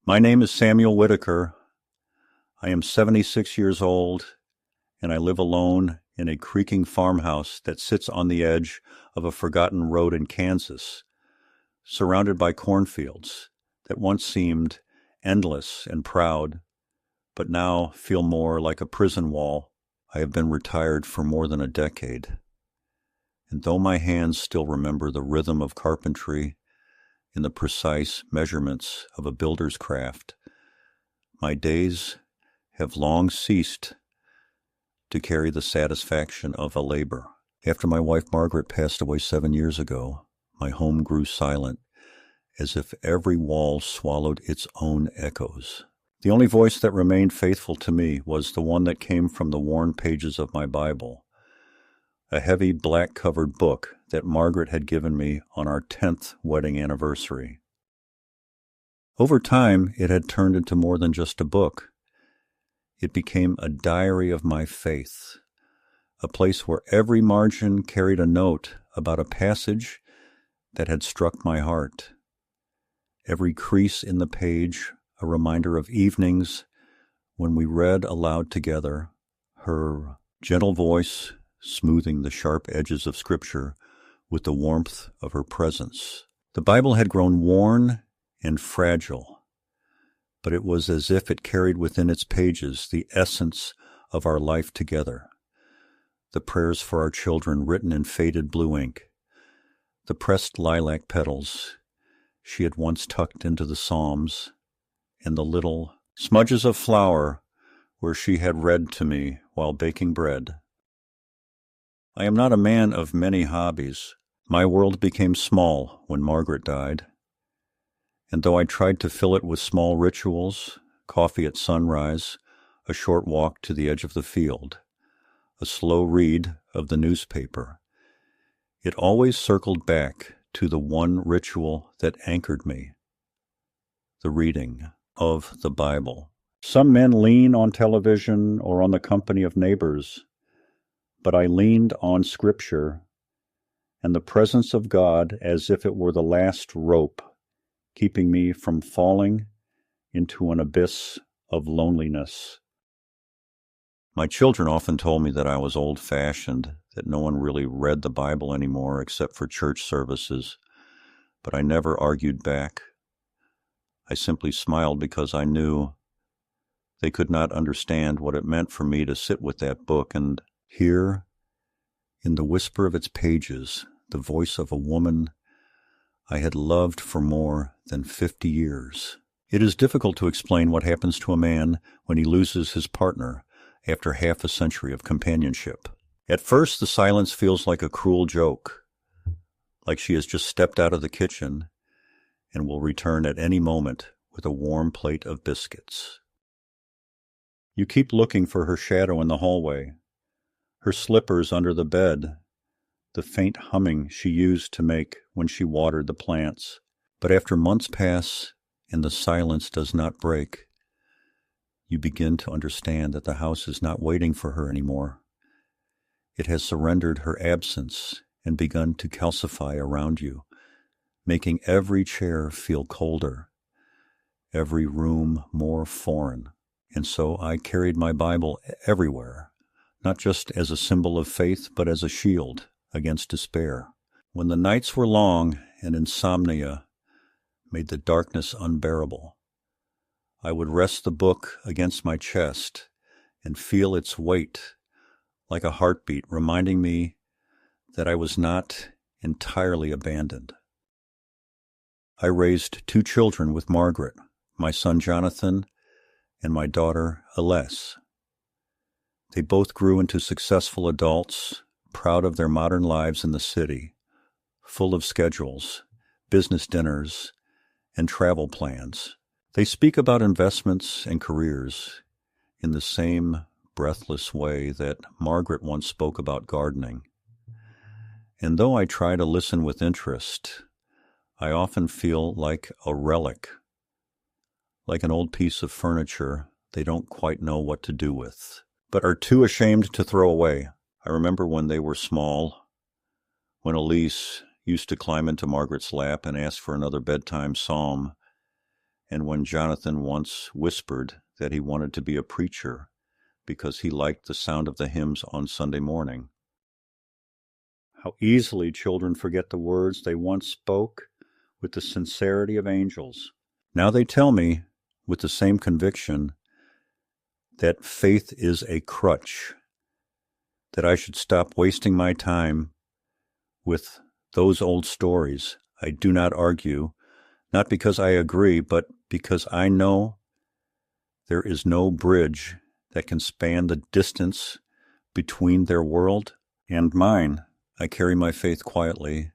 My name is Samuel Whitaker. I am 76 years old, and I live alone in a creaking farmhouse that sits on the edge of a forgotten road in Kansas, surrounded by cornfields that once seemed endless and proud, but now feel more like a prison wall. I have been retired for more than a decade, and though my hands still remember the rhythm of carpentry and the precise measurements of a builder's craft, my days have long ceased to carry the satisfaction of a labor. After my wife Margaret passed away 7 years ago, my home grew silent, as if every wall swallowed its own echoes. The only voice that remained faithful to me was the one that came from the worn pages of my Bible, a heavy black-covered book that Margaret had given me on our 10th wedding anniversary. Over time, it had turned into more than just a book. It became a diary of my faith, a place where every margin carried a note about a passage that had struck my heart. Every crease in the page a reminder of evenings when we read aloud together, her gentle voice smoothing the sharp edges of Scripture with the warmth of her presence. The Bible had grown worn and fragile, but it was as if it carried within its pages the essence of our life together. The prayers for our children written in faded blue ink, the pressed lilac petals she had once tucked into the Psalms, and the little smudges of flour where she had read to me while baking bread. I am not a man of many hobbies. My world became small when Margaret died, and though I tried to fill it with small rituals, coffee at sunrise, a short walk to the edge of the field, a slow read of the newspaper, it always circled back to the one ritual that anchored me, the reading of the Bible. Some men lean on television or on the company of neighbors, but I leaned on Scripture and the presence of God as if it were the last rope keeping me from falling into an abyss of loneliness. My children often told me that I was old-fashioned, that no one really read the Bible anymore except for church services, but I never argued back. I simply smiled because I knew they could not understand what it meant for me to sit with that book and hear, in the whisper of its pages, the voice of a woman I had loved for more than 50 years. It is difficult to explain what happens to a man when he loses his partner after half a century of companionship. At first, the silence feels like a cruel joke, like she has just stepped out of the kitchen and will return at any moment with a warm plate of biscuits. You keep looking for her shadow in the hallway, her slippers under the bed, the faint humming she used to make when she watered the plants. But after months pass and the silence does not break, you begin to understand that the house is not waiting for her anymore. It has surrendered her absence and begun to calcify around you, making every chair feel colder, every room more foreign. And so I carried my Bible everywhere, not just as a symbol of faith, but as a shield against despair. When the nights were long and insomnia made the darkness unbearable, I would rest the book against my chest and feel its weight like a heartbeat, reminding me that I was not entirely abandoned. I raised 2 children with Margaret, my son Jonathan and my daughter Aless. They both grew into successful adults, proud of their modern lives in the city, full of schedules, business dinners, and travel plans. They speak about investments and careers in the same breathless way that Margaret once spoke about gardening. And though I try to listen with interest, I often feel like a relic, like an old piece of furniture they don't quite know what to do with, but are too ashamed to throw away. I remember when they were small, when Elise used to climb into Margaret's lap and ask for another bedtime psalm, and when Jonathan once whispered that he wanted to be a preacher because he liked the sound of the hymns on Sunday morning. How easily children forget the words they once spoke with the sincerity of angels. Now they tell me, with the same conviction, that faith is a crutch, that I should stop wasting my time with those old stories. I do not argue, not because I agree, but because I know there is no bridge that can span the distance between their world and mine. I carry my faith quietly,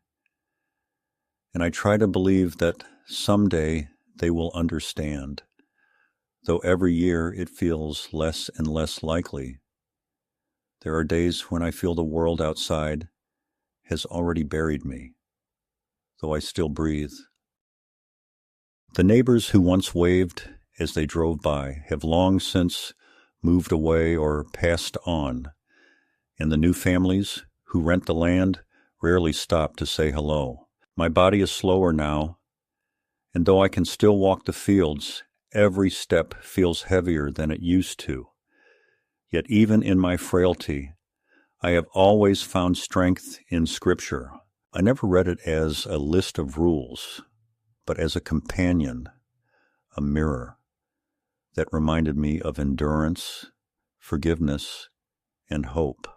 and I try to believe that someday they will understand, though every year it feels less and less likely. There are days when I feel the world outside has already buried me, though I still breathe. The neighbors who once waved as they drove by have long since moved away or passed on, and the new families who rent the land rarely stop to say hello. My body is slower now, and though I can still walk the fields, every step feels heavier than it used to. Yet even in my frailty, I have always found strength in Scripture. I never read it as a list of rules, but as a companion, a mirror that reminded me of endurance, forgiveness, and hope.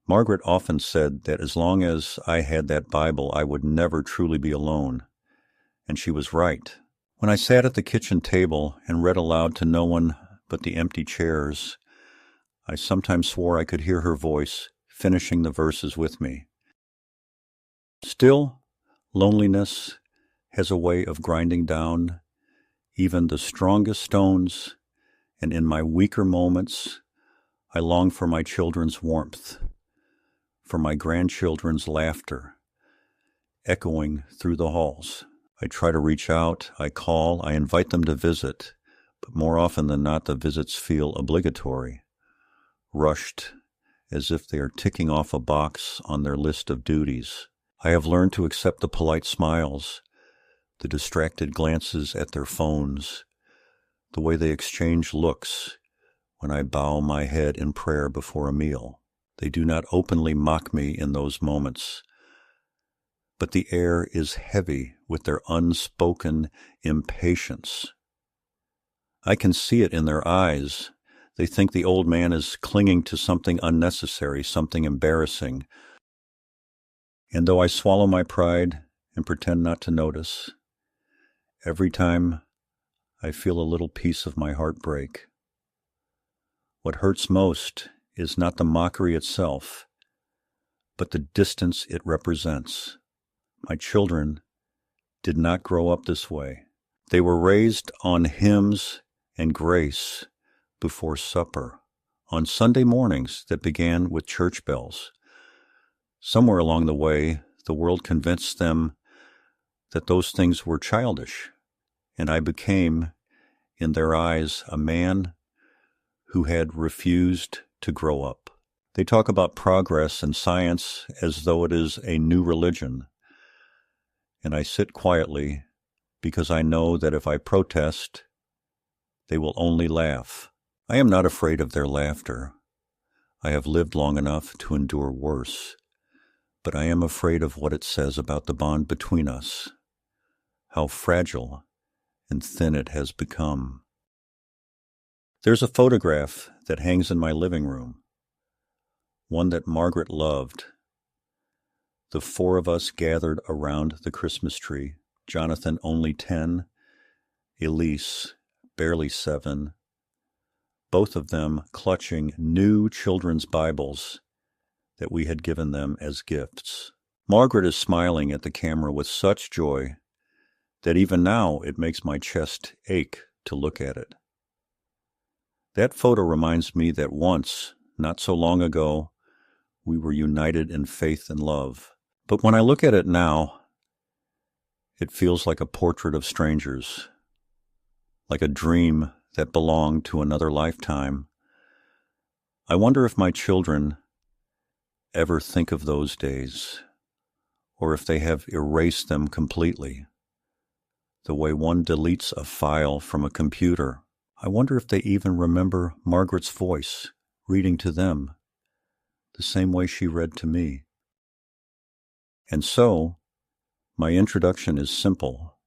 Margaret often said that as long as I had that Bible, I would never truly be alone, and she was right. When I sat at the kitchen table and read aloud to no one but the empty chairs, I sometimes swore I could hear her voice finishing the verses with me. Still, loneliness has a way of grinding down even the strongest stones, and in my weaker moments, I long for my children's warmth, for my grandchildren's laughter, echoing through the halls. I try to reach out, I call, I invite them to visit, but more often than not the visits feel obligatory, rushed, as if they are ticking off a box on their list of duties. I have learned to accept the polite smiles, the distracted glances at their phones, the way they exchange looks when I bow my head in prayer before a meal. They do not openly mock me in those moments, but the air is heavy with their unspoken impatience. I can see it in their eyes. They think the old man is clinging to something unnecessary, something embarrassing. And though I swallow my pride and pretend not to notice, every time I feel a little piece of my heart break. What hurts most is not the mockery itself, but the distance it represents. My children did not grow up this way. They were raised on hymns and grace before supper, on Sunday mornings that began with church bells. Somewhere along the way, the world convinced them that those things were childish, and I became, in their eyes, a man who had refused to grow up. They talk about progress and science as though it is a new religion, and I sit quietly because I know that if I protest, they will only laugh. I am not afraid of their laughter. I have lived long enough to endure worse, but I am afraid of what it says about the bond between us, how fragile and thin it has become. There's a photograph that hangs in my living room, one that Margaret loved. The four of us gathered around the Christmas tree, Jonathan only 10, Elise barely 7, both of them clutching new children's Bibles that we had given them as gifts. Margaret is smiling at the camera with such joy that even now it makes my chest ache to look at it. That photo reminds me that once, not so long ago, we were united in faith and love. But when I look at it now, it feels like a portrait of strangers, like a dream that belonged to another lifetime. I wonder if my children ever think of those days, or if they have erased them completely. the way one deletes a file from a computer. I wonder if they even remember Margaret's voice reading to them, the same way she read to me. And so, my introduction is simple.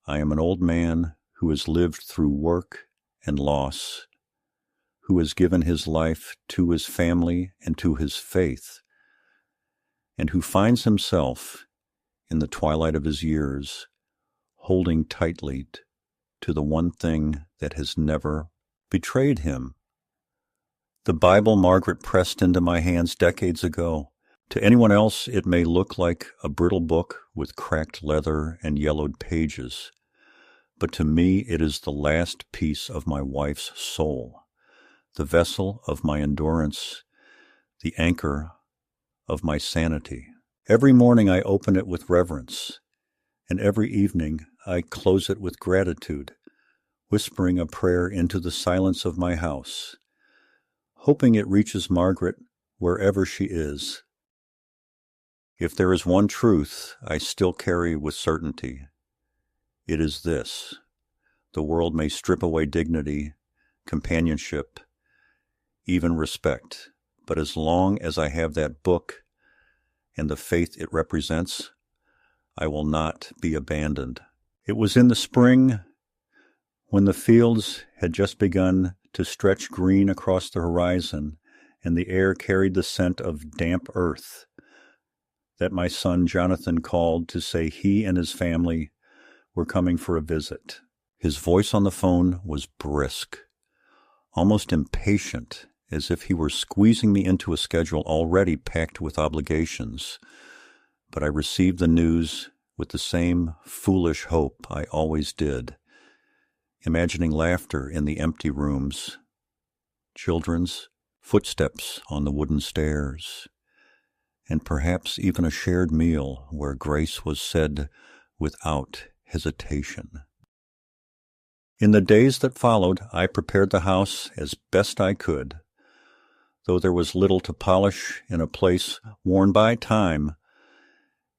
I am an old man who has lived through work and loss, who has given his life to his family and to his faith, and who finds himself, in the twilight of his years, holding tightly to the one thing that has never betrayed him. The Bible Margaret pressed into my hands decades ago. To anyone else, it may look like a brittle book with cracked leather and yellowed pages, but to me it is the last piece of my wife's soul, the vessel of my endurance, the anchor of my sanity. Every morning I open it with reverence, and every evening I close it with gratitude, whispering a prayer into the silence of my house, hoping it reaches Margaret wherever she is. If there is one truth I still carry with certainty, it is this: the world may strip away dignity, companionship, even respect, but as long as I have that book and the faith it represents, I will not be abandoned. It was in the spring, when the fields had just begun to stretch green across the horizon and the air carried the scent of damp earth, that my son Jonathan called to say he and his family were coming for a visit. His voice on the phone was brisk, almost impatient, as if he were squeezing me into a schedule already packed with obligations. But I received the news with the same foolish hope I always did, imagining laughter in the empty rooms, children's footsteps on the wooden stairs, and perhaps even a shared meal where grace was said without hesitation. In the days that followed, I prepared the house as best I could, though there was little to polish in a place worn by time,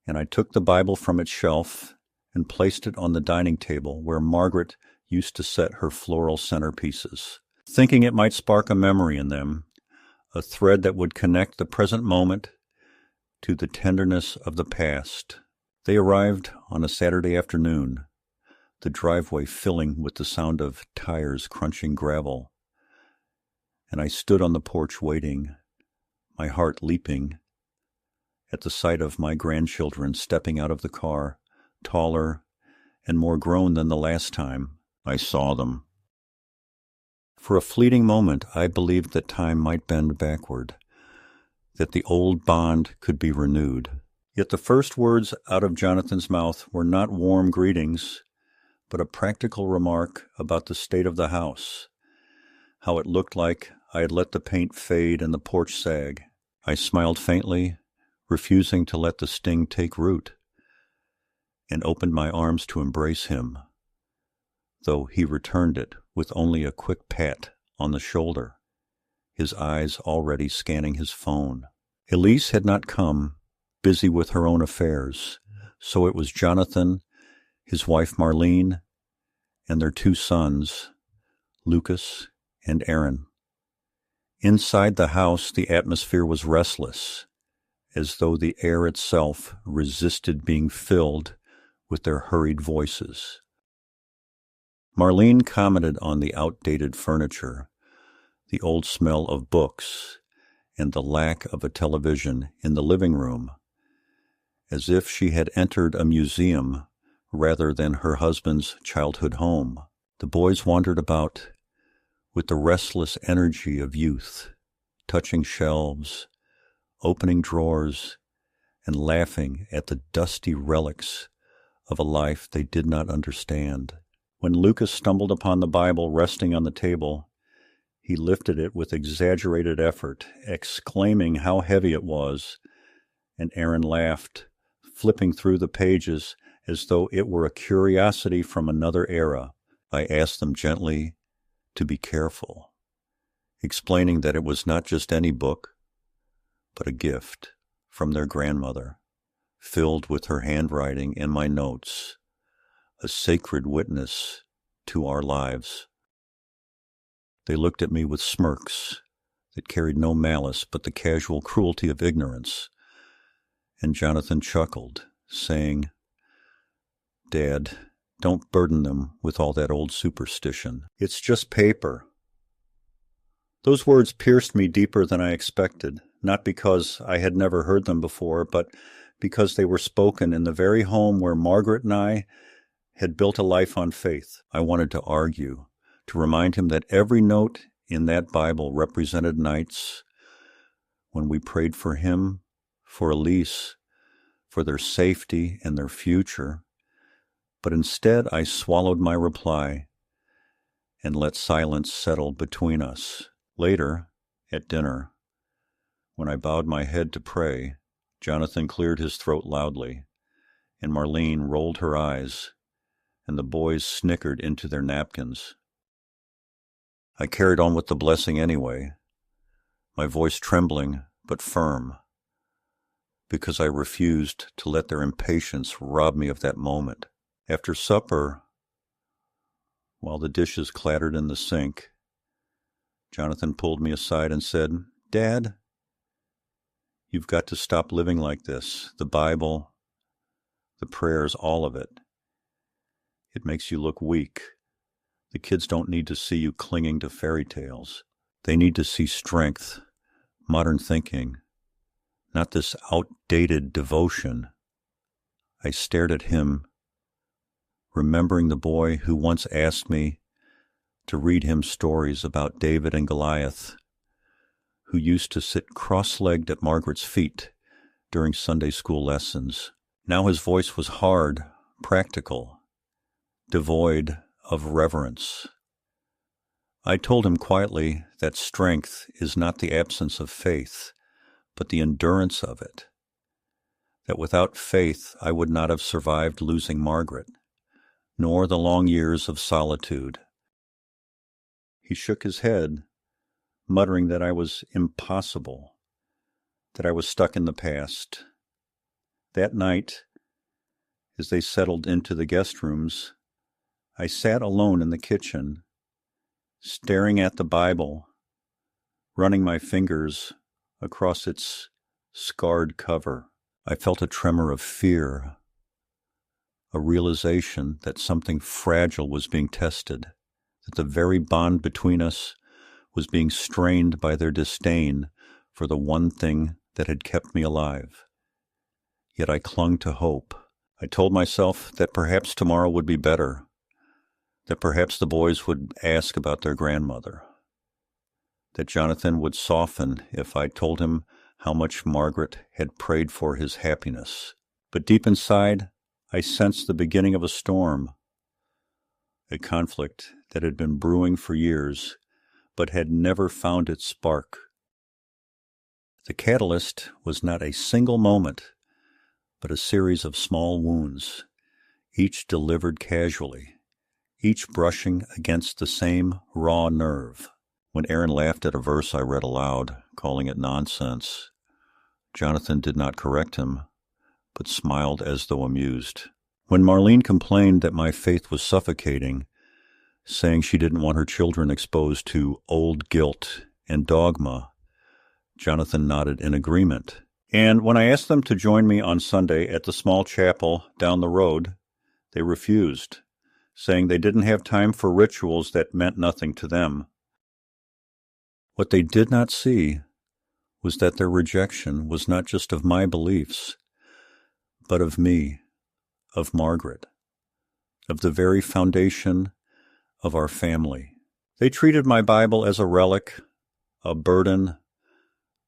and I took the Bible from its shelf and placed it on the dining table where Margaret used to set her floral centerpieces, thinking it might spark a memory in them, a thread that would connect the present moment to the tenderness of the past. They arrived on a Saturday afternoon, the driveway filling with the sound of tires crunching gravel, and I stood on the porch waiting, my heart leaping at the sight of my grandchildren stepping out of the car, taller and more grown than the last time I saw them. For a fleeting moment I believed that time might bend backward, that the old bond could be renewed. Yet the first words out of Jonathan's mouth were not warm greetings, but a practical remark about the state of the house, how it looked like I had let the paint fade and the porch sag. I smiled faintly, refusing to let the sting take root, and opened my arms to embrace him, though he returned it with only a quick pat on the shoulder, his eyes already scanning his phone. Elise had not come, busy with her own affairs, so it was Jonathan, his wife Marlene, and their two sons, Lucas and Aaron. Inside the house, the atmosphere was restless, as though the air itself resisted being filled with their hurried voices. Marlene commented on the outdated furniture, the old smell of books, and the lack of a television in the living room, as if she had entered a museum rather than her husband's childhood home. The boys wandered about with the restless energy of youth, touching shelves, opening drawers, and laughing at the dusty relics of a life they did not understand. When Lucas stumbled upon the Bible resting on the table, he lifted it with exaggerated effort, exclaiming how heavy it was, and Aaron laughed, flipping through the pages as though it were a curiosity from another era. I asked them gently to be careful, explaining that it was not just any book, but a gift from their grandmother, filled with her handwriting and my notes, a sacred witness to our lives. They looked at me with smirks that carried no malice but the casual cruelty of ignorance, and Jonathan chuckled, saying, "Dad, don't burden them with all that old superstition. It's just paper." Those words pierced me deeper than I expected, not because I had never heard them before, but because they were spoken in the very home where Margaret and I had built a life on faith. I wanted to argue, to remind him that every note in that Bible represented nights when we prayed for him, for Elise, for their safety and their future. But instead I swallowed my reply and let silence settle between us. Later, at dinner, when I bowed my head to pray, Jonathan cleared his throat loudly, and Marlene rolled her eyes, and the boys snickered into their napkins. I carried on with the blessing anyway, my voice trembling but firm, because I refused to let their impatience rob me of that moment. After supper, while the dishes clattered in the sink, Jonathan pulled me aside and said, "Dad, you've got to stop living like this. The Bible, the prayers, all of it. It makes you look weak. The kids don't need to see you clinging to fairy tales. They need to see strength, modern thinking, not this outdated devotion." I stared at him, remembering the boy who once asked me to read him stories about David and Goliath, who used to sit cross-legged at Margaret's feet during Sunday school lessons. Now his voice was hard, practical, devoid of reverence. I told him quietly that strength is not the absence of faith, but the endurance of it. That without faith I would not have survived losing Margaret, nor the long years of solitude. He shook his head, muttering that I was impossible, that I was stuck in the past. That night, as they settled into the guest rooms, I sat alone in the kitchen, staring at the Bible, running my fingers across its scarred cover. I felt a tremor of fear, a realization that something fragile was being tested, that the very bond between us was being strained by their disdain for the one thing that had kept me alive. Yet I clung to hope. I told myself that perhaps tomorrow would be better, that perhaps the boys would ask about their grandmother, that Jonathan would soften if I told him how much Margaret had prayed for his happiness. But deep inside, I sensed the beginning of a storm, a conflict that had been brewing for years, but had never found its spark. The catalyst was not a single moment, but a series of small wounds, each delivered casually, each brushing against the same raw nerve. When Aaron laughed at a verse I read aloud, calling it nonsense, Jonathan did not correct him, but smiled as though amused. When Marlene complained that my faith was suffocating, saying she didn't want her children exposed to old guilt and dogma, Jonathan nodded in agreement. And when I asked them to join me on Sunday at the small chapel down the road, they refused, saying they didn't have time for rituals that meant nothing to them. What they did not see was that their rejection was not just of my beliefs, but of me, of Margaret, of the very foundation of our family. They treated my Bible as a relic, a burden,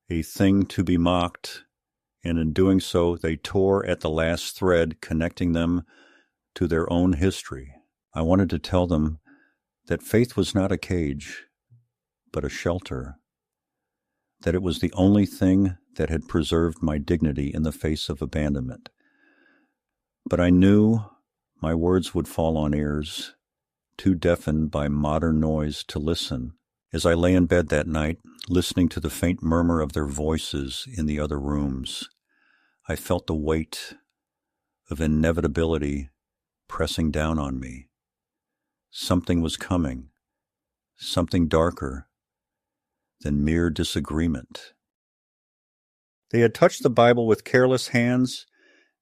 a thing to be mocked, and in doing so they tore at the last thread connecting them to their own history. I wanted to tell them that faith was not a cage, but a shelter, that it was the only thing that had preserved my dignity in the face of abandonment. But I knew my words would fall on ears too deafened by modern noise to listen. As I lay in bed that night, listening to the faint murmur of their voices in the other rooms, I felt the weight of inevitability pressing down on me. Something was coming, something darker than mere disagreement. They had touched the Bible with careless hands,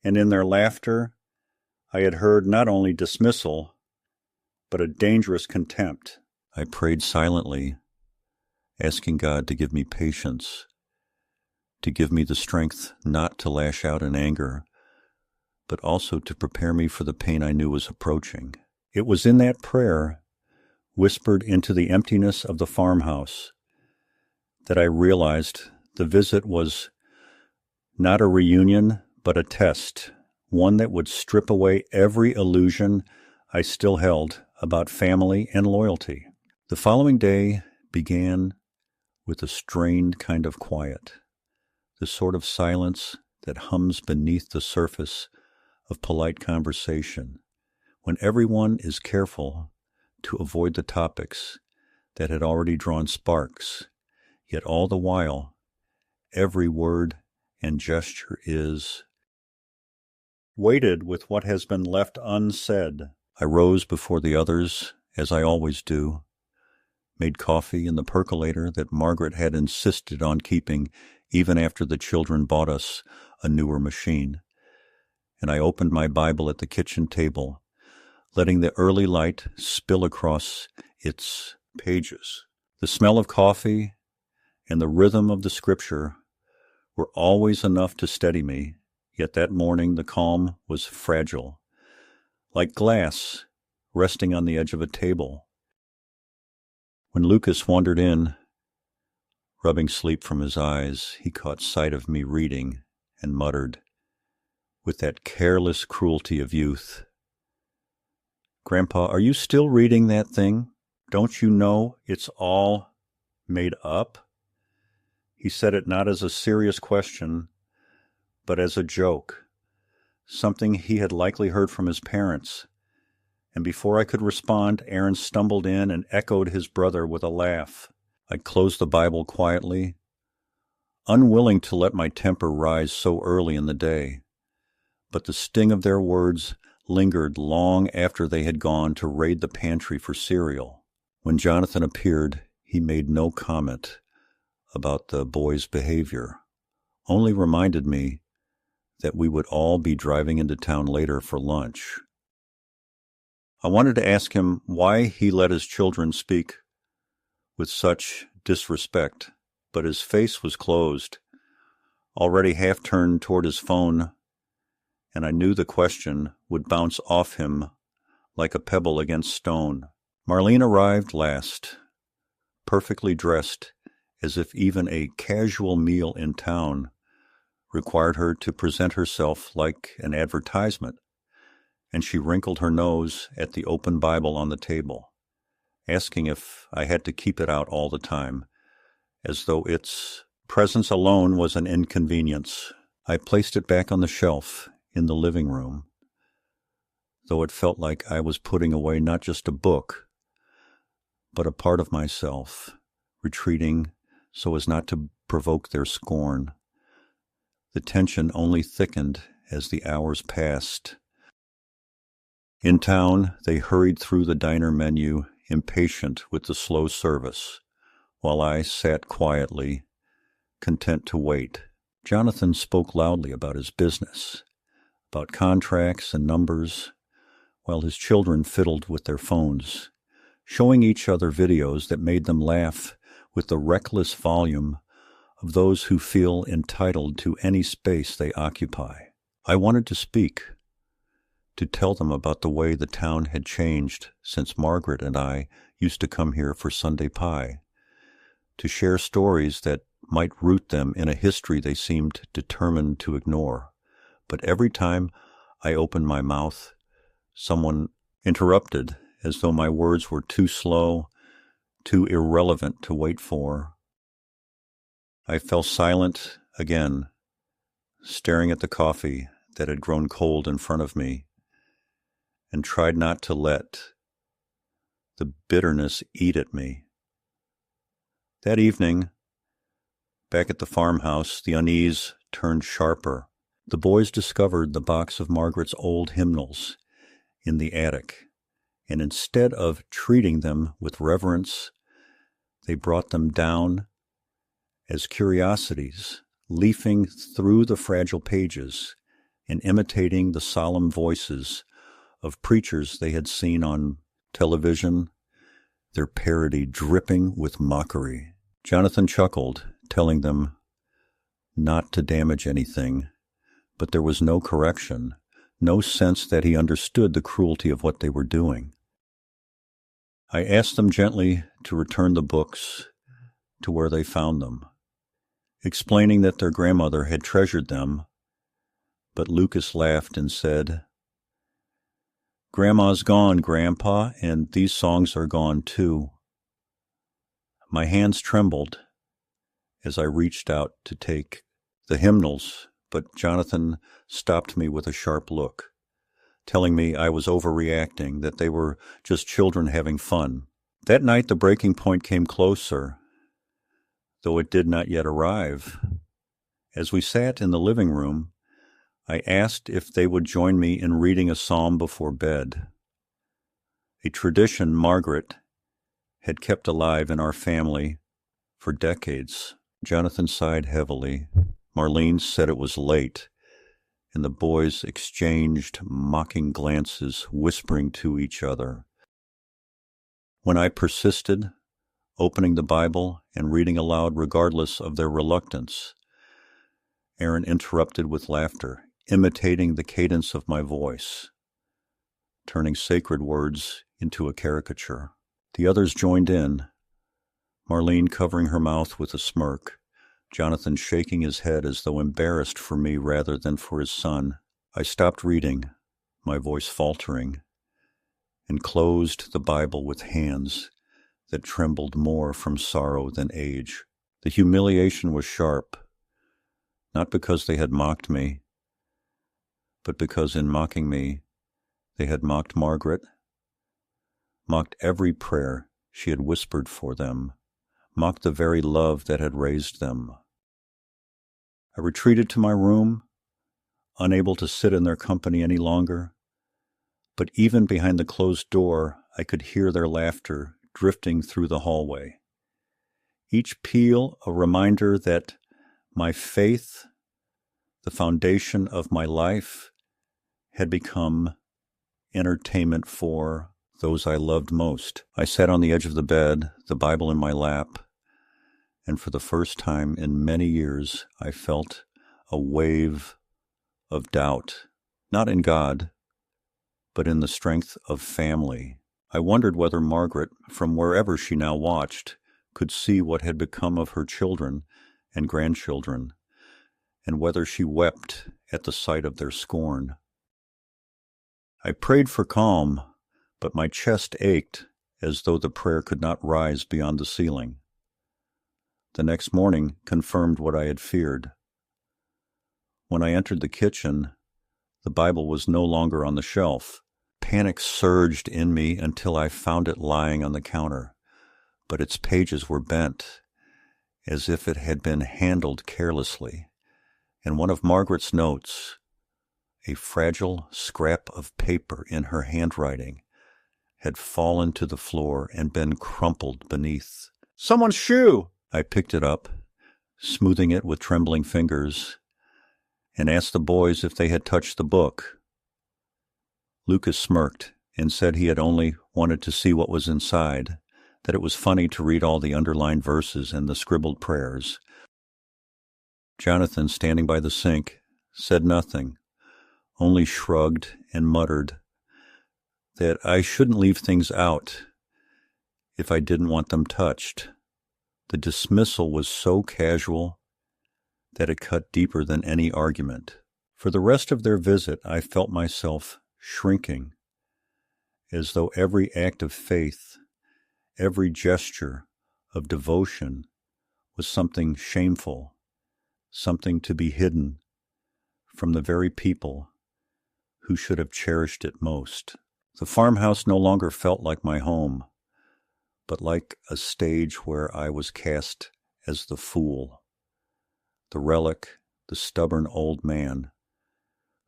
and in their laughter, I had heard not only dismissal, but a dangerous contempt. I prayed silently, asking God to give me patience, to give me the strength not to lash out in anger, but also to prepare me for the pain I knew was approaching. It was in that prayer, whispered into the emptiness of the farmhouse, that I realized the visit was not a reunion, but a test, one that would strip away every illusion I still held about family and loyalty. The following day began with a strained kind of quiet, the sort of silence that hums beneath the surface of polite conversation, when everyone is careful to avoid the topics that had already drawn sparks, yet all the while, every word and gesture is weighted with what has been left unsaid. I rose before the others, as I always do, made coffee in the percolator that Margaret had insisted on keeping even after the children bought us a newer machine, and I opened my Bible at the kitchen table, letting the early light spill across its pages. The smell of coffee and the rhythm of the scripture were always enough to steady me, yet that morning the calm was fragile, like glass resting on the edge of a table. When Lucas wandered in, rubbing sleep from his eyes, he caught sight of me reading and muttered, with that careless cruelty of youth, "Grandpa, are you still reading that thing? Don't you know it's all made up?" He said it not as a serious question, but as a joke, something he had likely heard from his parents. And before I could respond, Aaron stumbled in and echoed his brother with a laugh. I closed the Bible quietly, unwilling to let my temper rise so early in the day. But the sting of their words lingered long after they had gone to raid the pantry for cereal. When Jonathan appeared, he made no comment about the boy's behavior, only reminded me that we would all be driving into town later for lunch. I wanted to ask him why he let his children speak with such disrespect, but his face was closed, already half turned toward his phone, and I knew the question would bounce off him like a pebble against stone. Marlene arrived last, perfectly dressed, as if even a casual meal in town required her to present herself like an advertisement, and she wrinkled her nose at the open Bible on the table, asking if I had to keep it out all the time, as though its presence alone was an inconvenience. I placed it back on the shelf in the living room, though it felt like I was putting away not just a book, but a part of myself, retreating so as not to provoke their scorn. The tension only thickened as the hours passed. In town, they hurried through the diner menu, impatient with the slow service, while I sat quietly, content to wait. Jonathan spoke loudly about his business, about contracts and numbers, while his children fiddled with their phones, showing each other videos that made them laugh with the reckless volume of those who feel entitled to any space they occupy. I wanted to speak, to tell them about the way the town had changed since Margaret and I used to come here for Sunday pie, to share stories that might root them in a history they seemed determined to ignore. But every time I opened my mouth, someone interrupted, as though my words were too slow, too irrelevant to wait for. I fell silent again, staring at the coffee that had grown cold in front of me, and tried not to let the bitterness eat at me. That evening, back at the farmhouse, the unease turned sharper. The boys discovered the box of Margaret's old hymnals in the attic, and instead of treating them with reverence, they brought them down as curiosities, leafing through the fragile pages and imitating the solemn voices of preachers they had seen on television, their parody dripping with mockery. Jonathan chuckled, telling them not to damage anything, but there was no correction, no sense that he understood the cruelty of what they were doing. I asked them gently to return the books to where they found them, explaining that their grandmother had treasured them, but Lucas laughed and said, "Grandma's gone, Grandpa, and these songs are gone too." My hands trembled as I reached out to take the hymnals, but Jonathan stopped me with a sharp look, telling me I was overreacting, that they were just children having fun. That night the breaking point came closer, though it did not yet arrive. As we sat in the living room, I asked if they would join me in reading a psalm before bed, a tradition Margaret had kept alive in our family for decades. Jonathan sighed heavily. Marlene said it was late, and the boys exchanged mocking glances, whispering to each other. When I persisted, opening the Bible and reading aloud regardless of their reluctance, Aaron interrupted with laughter, imitating the cadence of my voice, turning sacred words into a caricature. The others joined in, Marlene covering her mouth with a smirk, Jonathan shaking his head as though embarrassed for me rather than for his son. I stopped reading, my voice faltering, and closed the Bible with hands that trembled more from sorrow than age. The humiliation was sharp, not because they had mocked me, but because in mocking me, they had mocked Margaret, mocked every prayer she had whispered for them, mocked the very love that had raised them. I retreated to my room, unable to sit in their company any longer, but even behind the closed door, I could hear their laughter drifting through the hallway. Each peal a reminder that my faith, the foundation of my life, had become entertainment for those I loved most. I sat on the edge of the bed, the Bible in my lap, and for the first time in many years, I felt a wave of doubt, not in God, but in the strength of family. I wondered whether Margaret, from wherever she now watched, could see what had become of her children and grandchildren, and whether she wept at the sight of their scorn. I prayed for calm, but my chest ached as though the prayer could not rise beyond the ceiling. The next morning confirmed what I had feared. When I entered the kitchen, the Bible was no longer on the shelf. Panic surged in me until I found it lying on the counter, but its pages were bent, as if it had been handled carelessly, and one of Margaret's notes, a fragile scrap of paper in her handwriting, had fallen to the floor and been crumpled beneath. "Someone's shoe!" I picked it up, smoothing it with trembling fingers, and asked the boys if they had touched the book. Lucas smirked and said he had only wanted to see what was inside, that it was funny to read all the underlined verses and the scribbled prayers. Jonathan, standing by the sink, said nothing, only shrugged and muttered that I shouldn't leave things out if I didn't want them touched. The dismissal was so casual that it cut deeper than any argument. For the rest of their visit, I felt myself shrinking, as though every act of faith, every gesture of devotion was something shameful, something to be hidden from the very people who should have cherished it most. The farmhouse no longer felt like my home, but like a stage where I was cast as the fool, the relic, the stubborn old man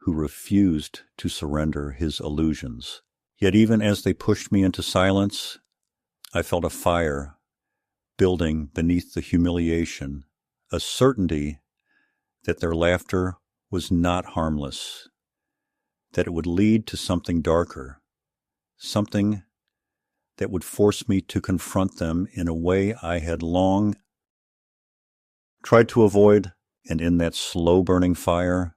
who refused to surrender his illusions. Yet even as they pushed me into silence, I felt a fire building beneath the humiliation, a certainty that their laughter was not harmless, that it would lead to something darker, something that would force me to confront them in a way I had long tried to avoid. And in that slow-burning fire,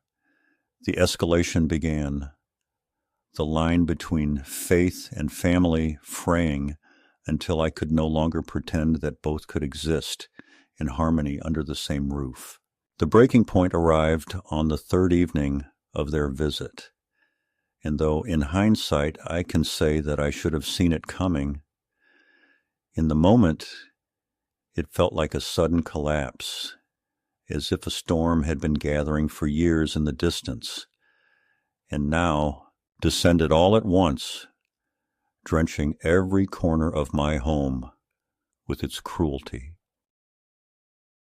the escalation began, the line between faith and family fraying until I could no longer pretend that both could exist in harmony under the same roof. The breaking point arrived on the third evening of their visit, and though in hindsight I can say that I should have seen it coming, in the moment it felt like a sudden collapse, as if a storm had been gathering for years in the distance, and now descended all at once, drenching every corner of my home with its cruelty.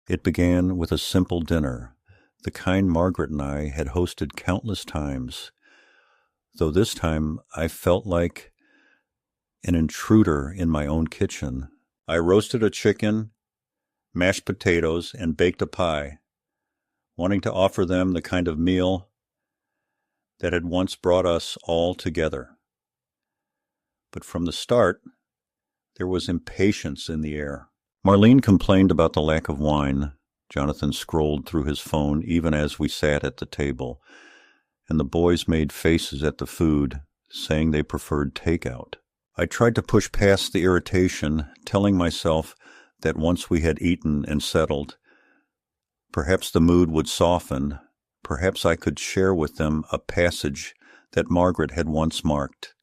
It began with a simple dinner, the kind Margaret and I had hosted countless times, though this time I felt like an intruder in my own kitchen. I roasted a chicken, mashed potatoes, and baked a pie, wanting to offer them the kind of meal that had once brought us all together. But from the start, there was impatience in the air. Marlene complained about the lack of wine. Jonathan scrolled through his phone even as we sat at the table, and the boys made faces at the food, saying they preferred takeout. I tried to push past the irritation, telling myself that once we had eaten and settled, perhaps the mood would soften, perhaps I could share with them a passage that Margaret had once marked,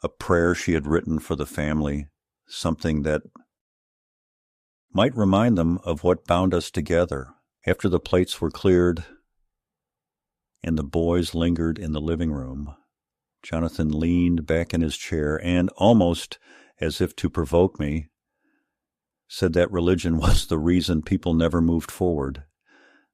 a prayer she had written for the family, something that might remind them of what bound us together. After the plates were cleared and the boys lingered in the living room, Jonathan leaned back in his chair and, almost as if to provoke me, said that religion was the reason people never moved forward,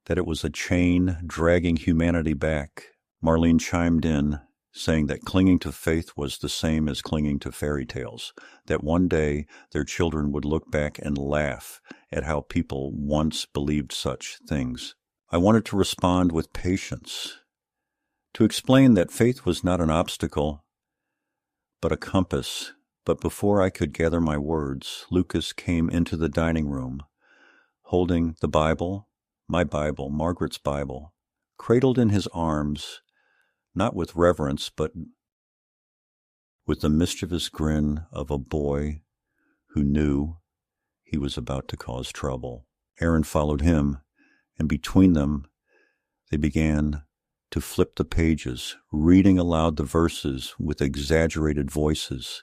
that it was a chain dragging humanity back. Marlene chimed in, saying that clinging to faith was the same as clinging to fairy tales, that one day their children would look back and laugh at how people once believed such things. I wanted to respond with patience, to explain that faith was not an obstacle, but a compass. But before I could gather my words, Lucas came into the dining room, holding the Bible, my Bible, Margaret's Bible, cradled in his arms, not with reverence, but with the mischievous grin of a boy who knew he was about to cause trouble. Aaron followed him, and between them they began to flip the pages, reading aloud the verses with exaggerated voices,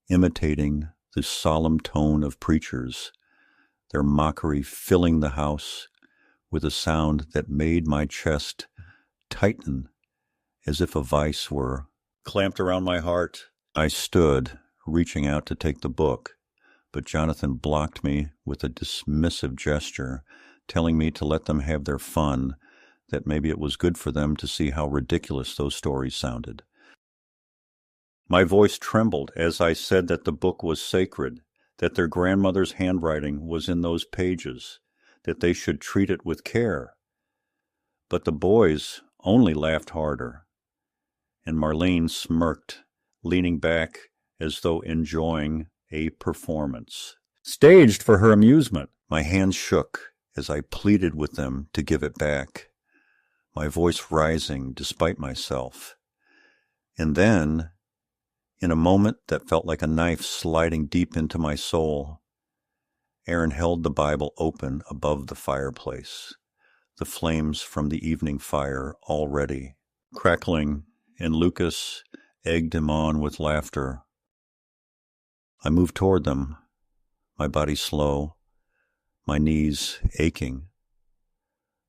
imitating the solemn tone of preachers, their mockery filling the house with a sound that made my chest tighten as if a vice were clamped around my heart. I stood, reaching out to take the book, but Jonathan blocked me with a dismissive gesture, telling me to let them have their fun, that maybe it was good for them to see how ridiculous those stories sounded. My voice trembled as I said that the book was sacred, that their grandmother's handwriting was in those pages, that they should treat it with care. But the boys only laughed harder, and Marlene smirked, leaning back as though enjoying a performance, staged for her amusement. My hands shook as I pleaded with them to give it back, my voice rising despite myself. And then, in a moment that felt like a knife sliding deep into my soul, Aaron held the Bible open above the fireplace, the flames from the evening fire already crackling, and Lucas egged him on with laughter. I moved toward them, my body slow, my knees aching,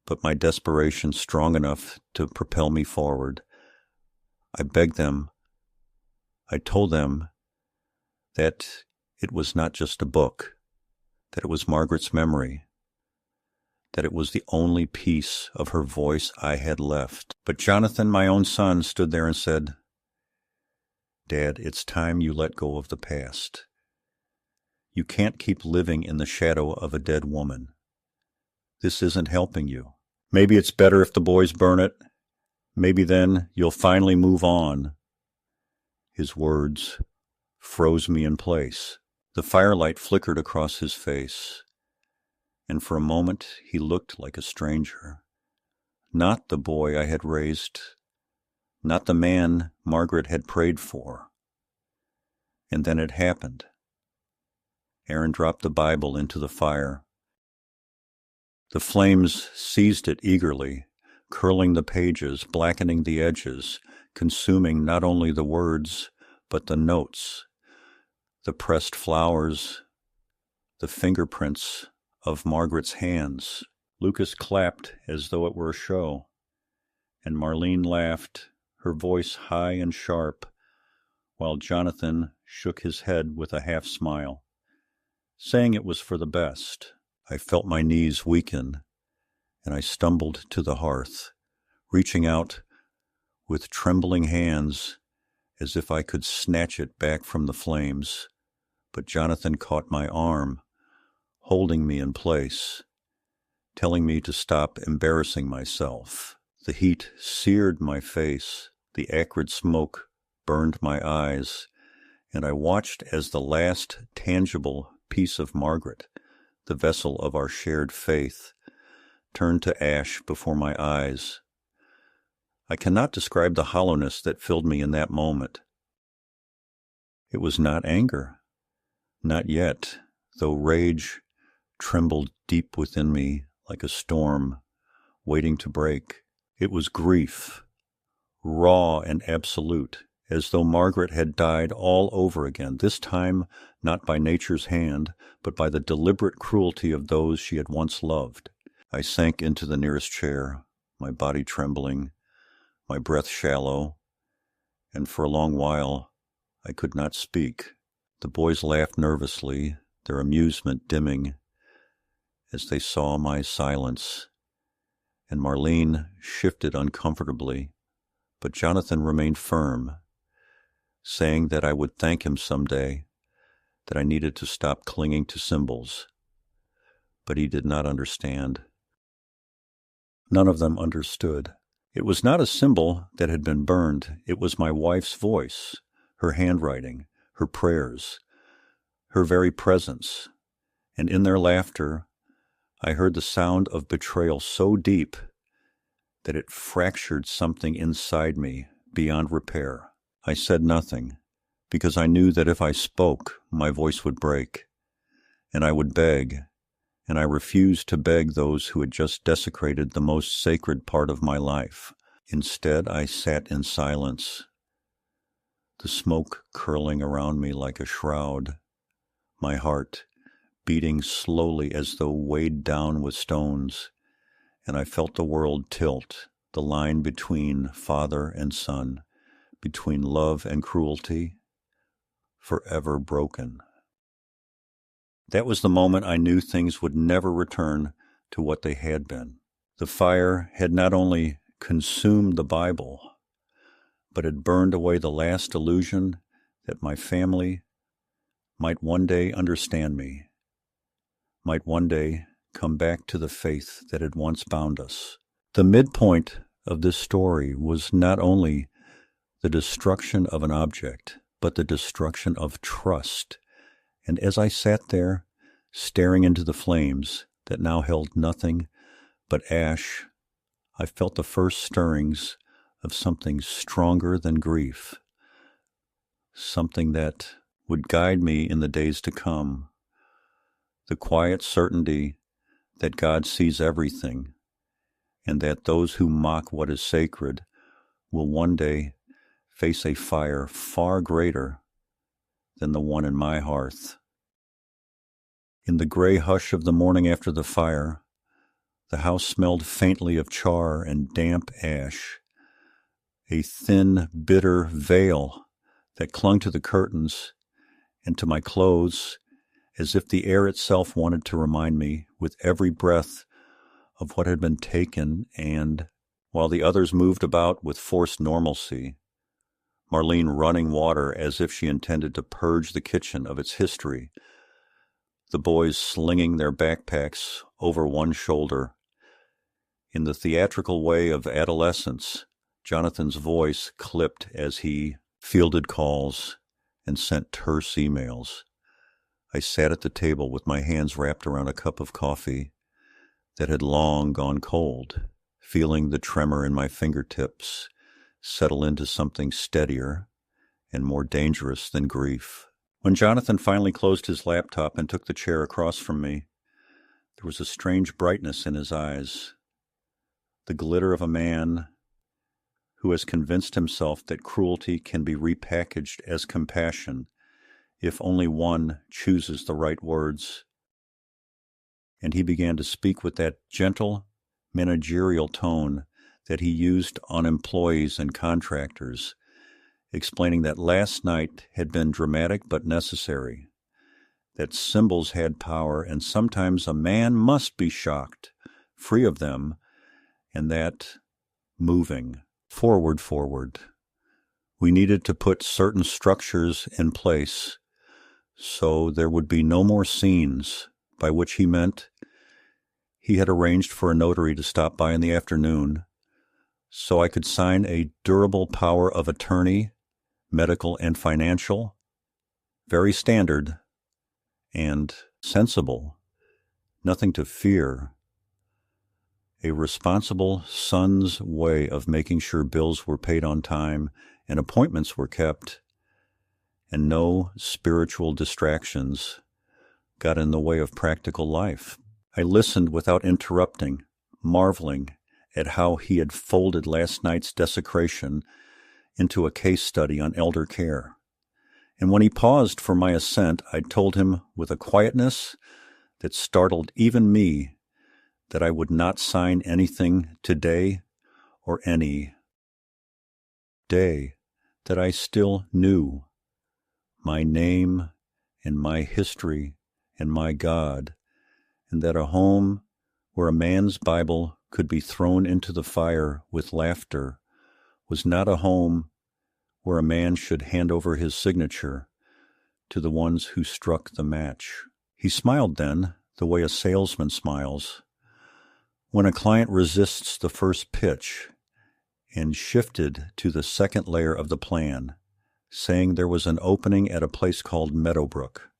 but my desperation strong enough to propel me forward. I begged them. I told them that it was not just a book, that it was Margaret's memory, that it was the only piece of her voice I had left. But Jonathan, my own son, stood there and said, Dad, it's time you let go of the past. You can't keep living in the shadow of a dead woman. This isn't helping you. Maybe it's better if the boys burn it. Maybe then you'll finally move on. His words froze me in place. The firelight flickered across his face, and for a moment he looked like a stranger. Not the boy I had raised, not the man Margaret had prayed for. And then it happened. Aaron dropped the Bible into the fire. The flames seized it eagerly, curling the pages, blackening the edges, consuming not only the words, but the notes, the pressed flowers, the fingerprints of Margaret's hands. Lucas clapped as though it were a show, and Marlene laughed, her voice high and sharp, while Jonathan shook his head with a half-smile, saying it was for the best. I felt my knees weaken, and I stumbled to the hearth, reaching out with trembling hands as if I could snatch it back from the flames. But Jonathan caught my arm, holding me in place, telling me to stop embarrassing myself. The heat seared my face, the acrid smoke burned my eyes, and I watched as the last tangible piece of Margaret, the vessel of our shared faith, turned to ash before my eyes. I cannot describe the hollowness that filled me in that moment. It was not anger, not yet, though rage trembled deep within me like a storm waiting to break. It was grief, raw and absolute, as though Margaret had died all over again, this time not by nature's hand, but by the deliberate cruelty of those she had once loved. I sank into the nearest chair, my body trembling, my breath shallow, and for a long while I could not speak. The boys laughed nervously, their amusement dimming as they saw my silence, and Marlene shifted uncomfortably, but Jonathan remained firm, saying that I would thank him someday, that I needed to stop clinging to symbols. But he did not understand. None of them understood. It was not a symbol that had been burned. It was my wife's voice, her handwriting, her prayers, her very presence. And in their laughter, I heard the sound of betrayal so deep that it fractured something inside me beyond repair. I said nothing, because I knew that if I spoke, my voice would break, and I would beg, and I refused to beg those who had just desecrated the most sacred part of my life. Instead, I sat in silence, the smoke curling around me like a shroud, my heart beating slowly as though weighed down with stones, and I felt the world tilt, the line between father and son, between love and cruelty, forever broken. That was the moment I knew things would never return to what they had been. The fire had not only consumed the Bible, but had burned away the last illusion that my family might one day understand me, might one day come back to the faith that had once bound us. The midpoint of this story was not only the destruction of an object, but the destruction of trust. And as I sat there, staring into the flames that now held nothing but ash, I felt the first stirrings of something stronger than grief, something that would guide me in the days to come, the quiet certainty that God sees everything, and that those who mock what is sacred will one day face a fire far greater than the one in my hearth. In the gray hush of the morning after the fire, the house smelled faintly of char and damp ash. A thin, bitter veil that clung to the curtains and to my clothes, as if the air itself wanted to remind me with every breath of what had been taken, and, while the others moved about with forced normalcy, Marlene running water as if she intended to purge the kitchen of its history, the boys slinging their backpacks over one shoulder. In the theatrical way of adolescence, Jonathan's voice clipped as he fielded calls and sent terse emails. I sat at the table with my hands wrapped around a cup of coffee that had long gone cold, feeling the tremor in my fingertips settle into something steadier and more dangerous than grief. When Jonathan finally closed his laptop and took the chair across from me, there was a strange brightness in his eyes, the glitter of a man who has convinced himself that cruelty can be repackaged as compassion if only one chooses the right words. And he began to speak with that gentle, managerial tone that he used on employees and contractors, explaining that last night had been dramatic but necessary, that symbols had power and sometimes a man must be shocked, free of them, and that, moving forward, we needed to put certain structures in place so there would be no more scenes, by which he meant he had arranged for a notary to stop by in the afternoon so I could sign a durable power of attorney, medical and financial, very standard and sensible, nothing to fear, a responsible son's way of making sure bills were paid on time and appointments were kept, and no spiritual distractions got in the way of practical life. I listened without interrupting, marveling at how he had folded last night's desecration into a case study on elder care. And when he paused for my assent, I told him with a quietness that startled even me that I would not sign anything today or any day that I still knew my name and my history and my God, and that a home where a man's Bible could be thrown into the fire with laughter was not a home where a man should hand over his signature to the ones who struck the match. He smiled then, the way a salesman smiles when a client resists the first pitch, and shifted to the second layer of the plan, saying there was an opening at a place called Meadowbrook,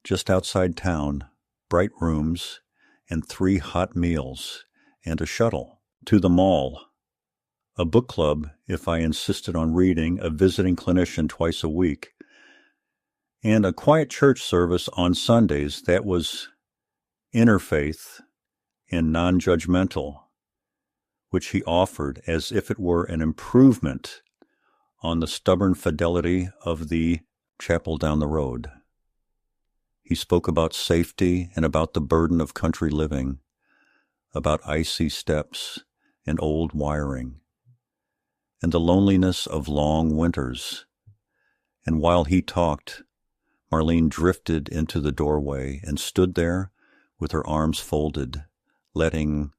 just outside town, bright rooms, and 3 hot meals, and a shuttle to the mall, a book club if I insisted on reading, a visiting clinician twice a week, and a quiet church service on Sundays that was interfaith and non-judgmental, which he offered as if it were an improvement on the stubborn fidelity of the chapel down the road. He spoke about safety and about the burden of country living, about icy steps and old wiring, and the loneliness of long winters. And while he talked, Marlene drifted into the doorway and stood there with her arms folded, letting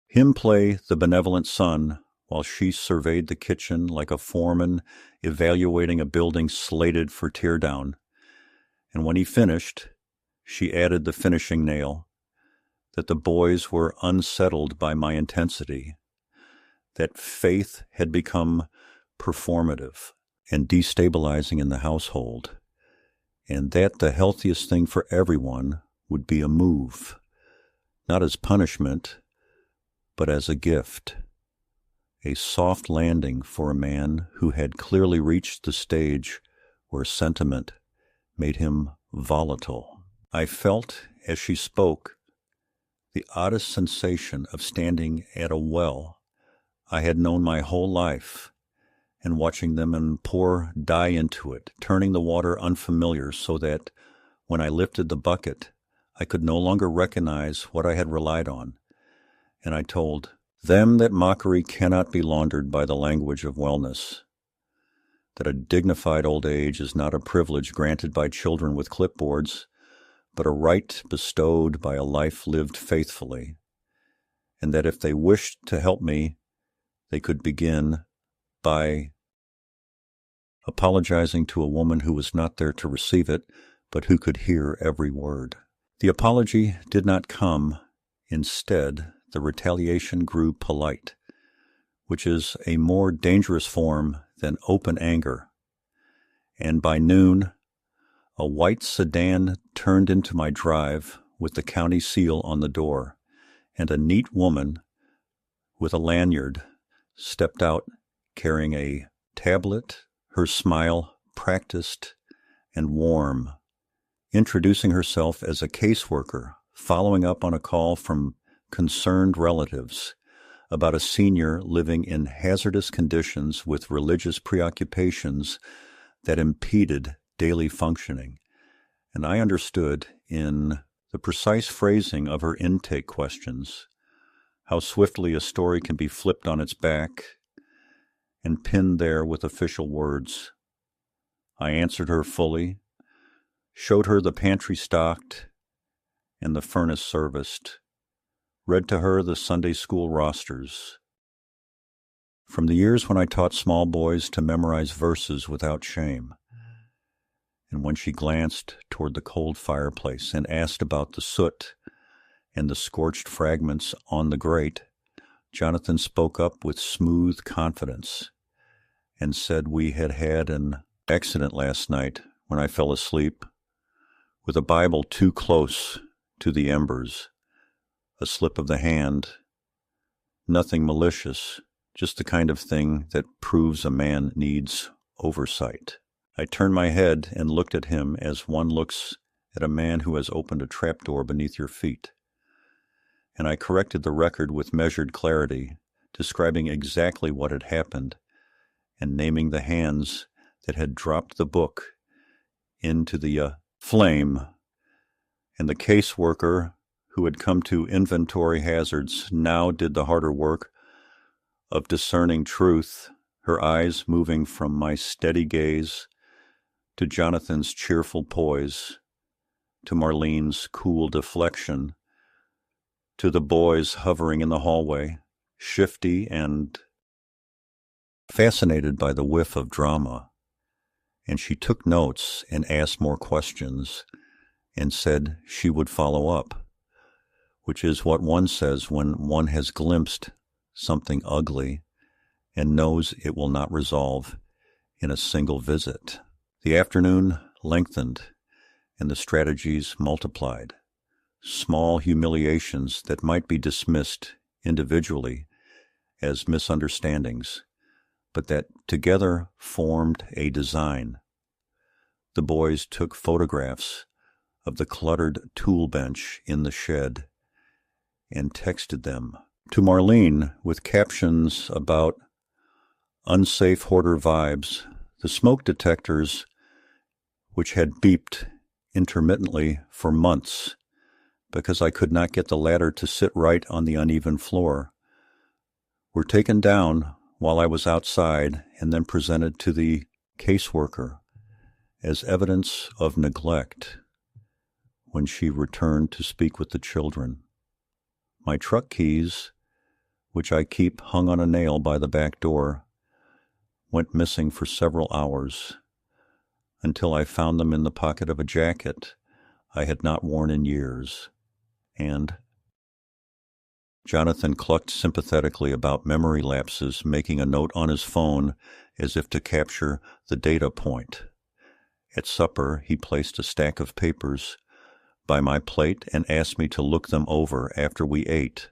him play the benevolent son while she surveyed the kitchen like a foreman evaluating a building slated for teardown. And when he finished, she added the finishing nail, that the boys were unsettled by my intensity, that faith had become performative and destabilizing in the household, and that the healthiest thing for everyone would be a move, not as punishment, but as a gift, a soft landing for a man who had clearly reached the stage where sentiment made him volatile. I felt, as she spoke, the oddest sensation of standing at a well I had known my whole life and watching them pour dye into it, turning the water unfamiliar so that when I lifted the bucket, I could no longer recognize what I had relied on. And I told them that mockery cannot be laundered by the language of wellness, that a dignified old age is not a privilege granted by children with clipboards, but a right bestowed by a life lived faithfully, and that if they wished to help me, they could begin by apologizing to a woman who was not there to receive it, but who could hear every word. The apology did not come. Instead, the retaliation grew polite, which is a more dangerous form than open anger. And by noon, a white sedan turned into my drive with the county seal on the door, and a neat woman with a lanyard stepped out carrying a tablet, her smile practiced and warm, introducing herself as a caseworker, following up on a call from concerned relatives about a senior living in hazardous conditions with religious preoccupations that impeded daily functioning. And I understood in the precise phrasing of her intake questions how swiftly a story can be flipped on its back and pinned there with official words. I answered her fully, showed her the pantry stocked and the furnace serviced, read to her the Sunday school rosters. From the years when I taught small boys to memorize verses without shame, and when she glanced toward the cold fireplace and asked about the soot and the scorched fragments on the grate, Jonathan spoke up with smooth confidence and said we had had an accident last night when I fell asleep with a Bible too close to the embers, a slip of the hand, nothing malicious, just the kind of thing that proves a man needs oversight. I turned my head and looked at him as one looks at a man who has opened a trapdoor beneath your feet. And I corrected the record with measured clarity, describing exactly what had happened and naming the hands that had dropped the book into the flame. And the caseworker who had come to inventory hazards now did the harder work of discerning truth, her eyes moving from my steady gaze to Jonathan's cheerful poise, to Marlene's cool deflection, to the boys hovering in the hallway, shifty and fascinated by the whiff of drama. And she took notes and asked more questions and said she would follow up, which is what one says when one has glimpsed something ugly and knows it will not resolve in a single visit. The afternoon lengthened and the strategies multiplied. Small humiliations that might be dismissed individually as misunderstandings, but that together formed a design. The boys took photographs of the cluttered tool bench in the shed and texted them to Marlene with captions about unsafe hoarder vibes. The smoke detectors, which had beeped intermittently for months because I could not get the ladder to sit right on the uneven floor, were taken down while I was outside and then presented to the caseworker as evidence of neglect when she returned to speak with the children. My truck keys, which I keep hung on a nail by the back door, went missing for several hours until I found them in the pocket of a jacket I had not worn in years. And Jonathan clucked sympathetically about memory lapses, making a note on his phone as if to capture the data point. At supper, he placed a stack of papers by my plate and asked me to look them over after we ate.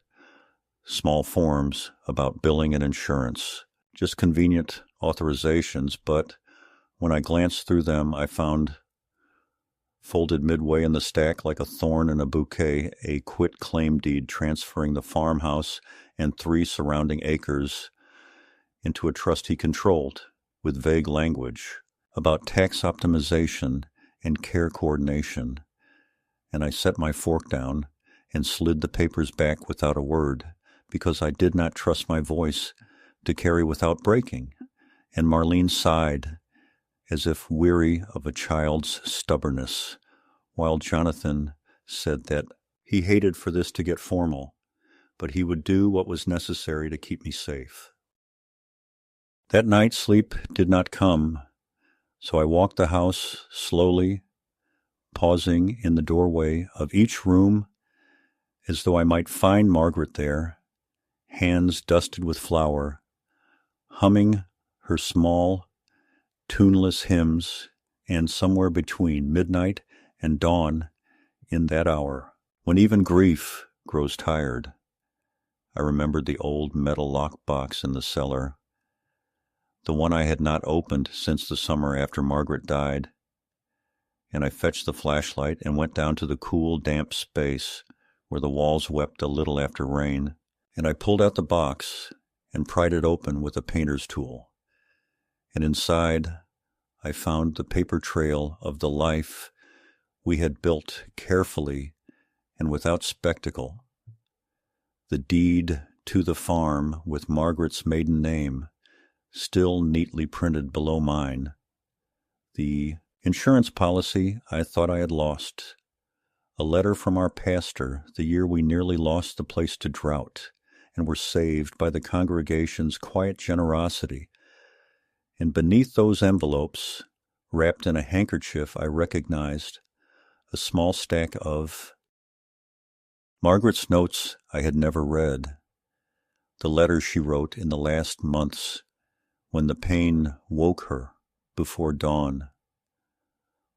Small forms about billing and insurance, just convenient authorizations, but when I glanced through them, I found folded midway in the stack like a thorn in a bouquet, a quit-claim deed transferring the farmhouse and 3 surrounding acres into a trust he controlled, with vague language about tax optimization and care coordination. And I set my fork down and slid the papers back without a word, because I did not trust my voice to carry without breaking. And Marlene sighed, as if weary of a child's stubbornness, while Jonathan said that he hated for this to get formal, but he would do what was necessary to keep me safe. That night sleep did not come, So I walked the house slowly, pausing in the doorway of each room as though I might find Margaret there, hands dusted with flour, humming her small, tuneless hymns, and somewhere between midnight and dawn in that hour, when even grief grows tired, I remembered the old metal lockbox in the cellar, the one I had not opened since the summer after Margaret died, and I fetched the flashlight and went down to the cool, damp space where the walls wept a little after rain, and I pulled out the box and pried it open with a painter's tool. And inside I found the paper trail of the life we had built carefully and without spectacle, the deed to the farm with Margaret's maiden name still neatly printed below mine, the insurance policy I thought I had lost, a letter from our pastor the year we nearly lost the place to drought and were saved by the congregation's quiet generosity. And beneath those envelopes, wrapped in a handkerchief I recognized, a small stack of Margaret's notes I had never read, the letters she wrote in the last months when the pain woke her before dawn,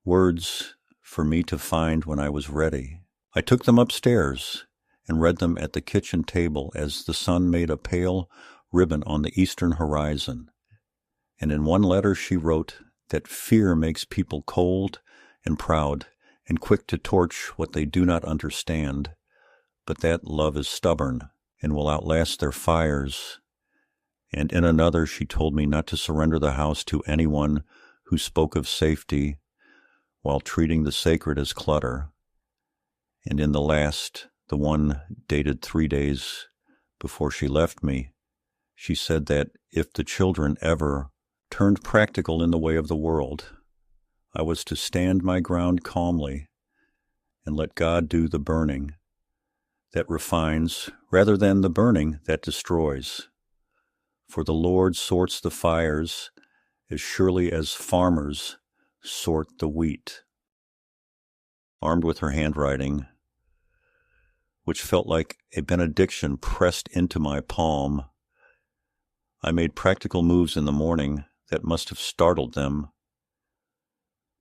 words for me to find when I was ready. I took them upstairs and read them at the kitchen table as the sun made a pale ribbon on the eastern horizon. And in one letter she wrote that fear makes people cold and proud and quick to torch what they do not understand, but that love is stubborn and will outlast their fires. And in another she told me not to surrender the house to anyone who spoke of safety while treating the sacred as clutter. And in the last, the one dated 3 days before she left me, she said that if the children ever turned practical in the way of the world, I was to stand my ground calmly and let God do the burning that refines rather than the burning that destroys. For the Lord sorts the fires as surely as farmers sort the wheat. Armed with her handwriting, which felt like a benediction pressed into my palm, I made practical moves in the morning that must have startled them,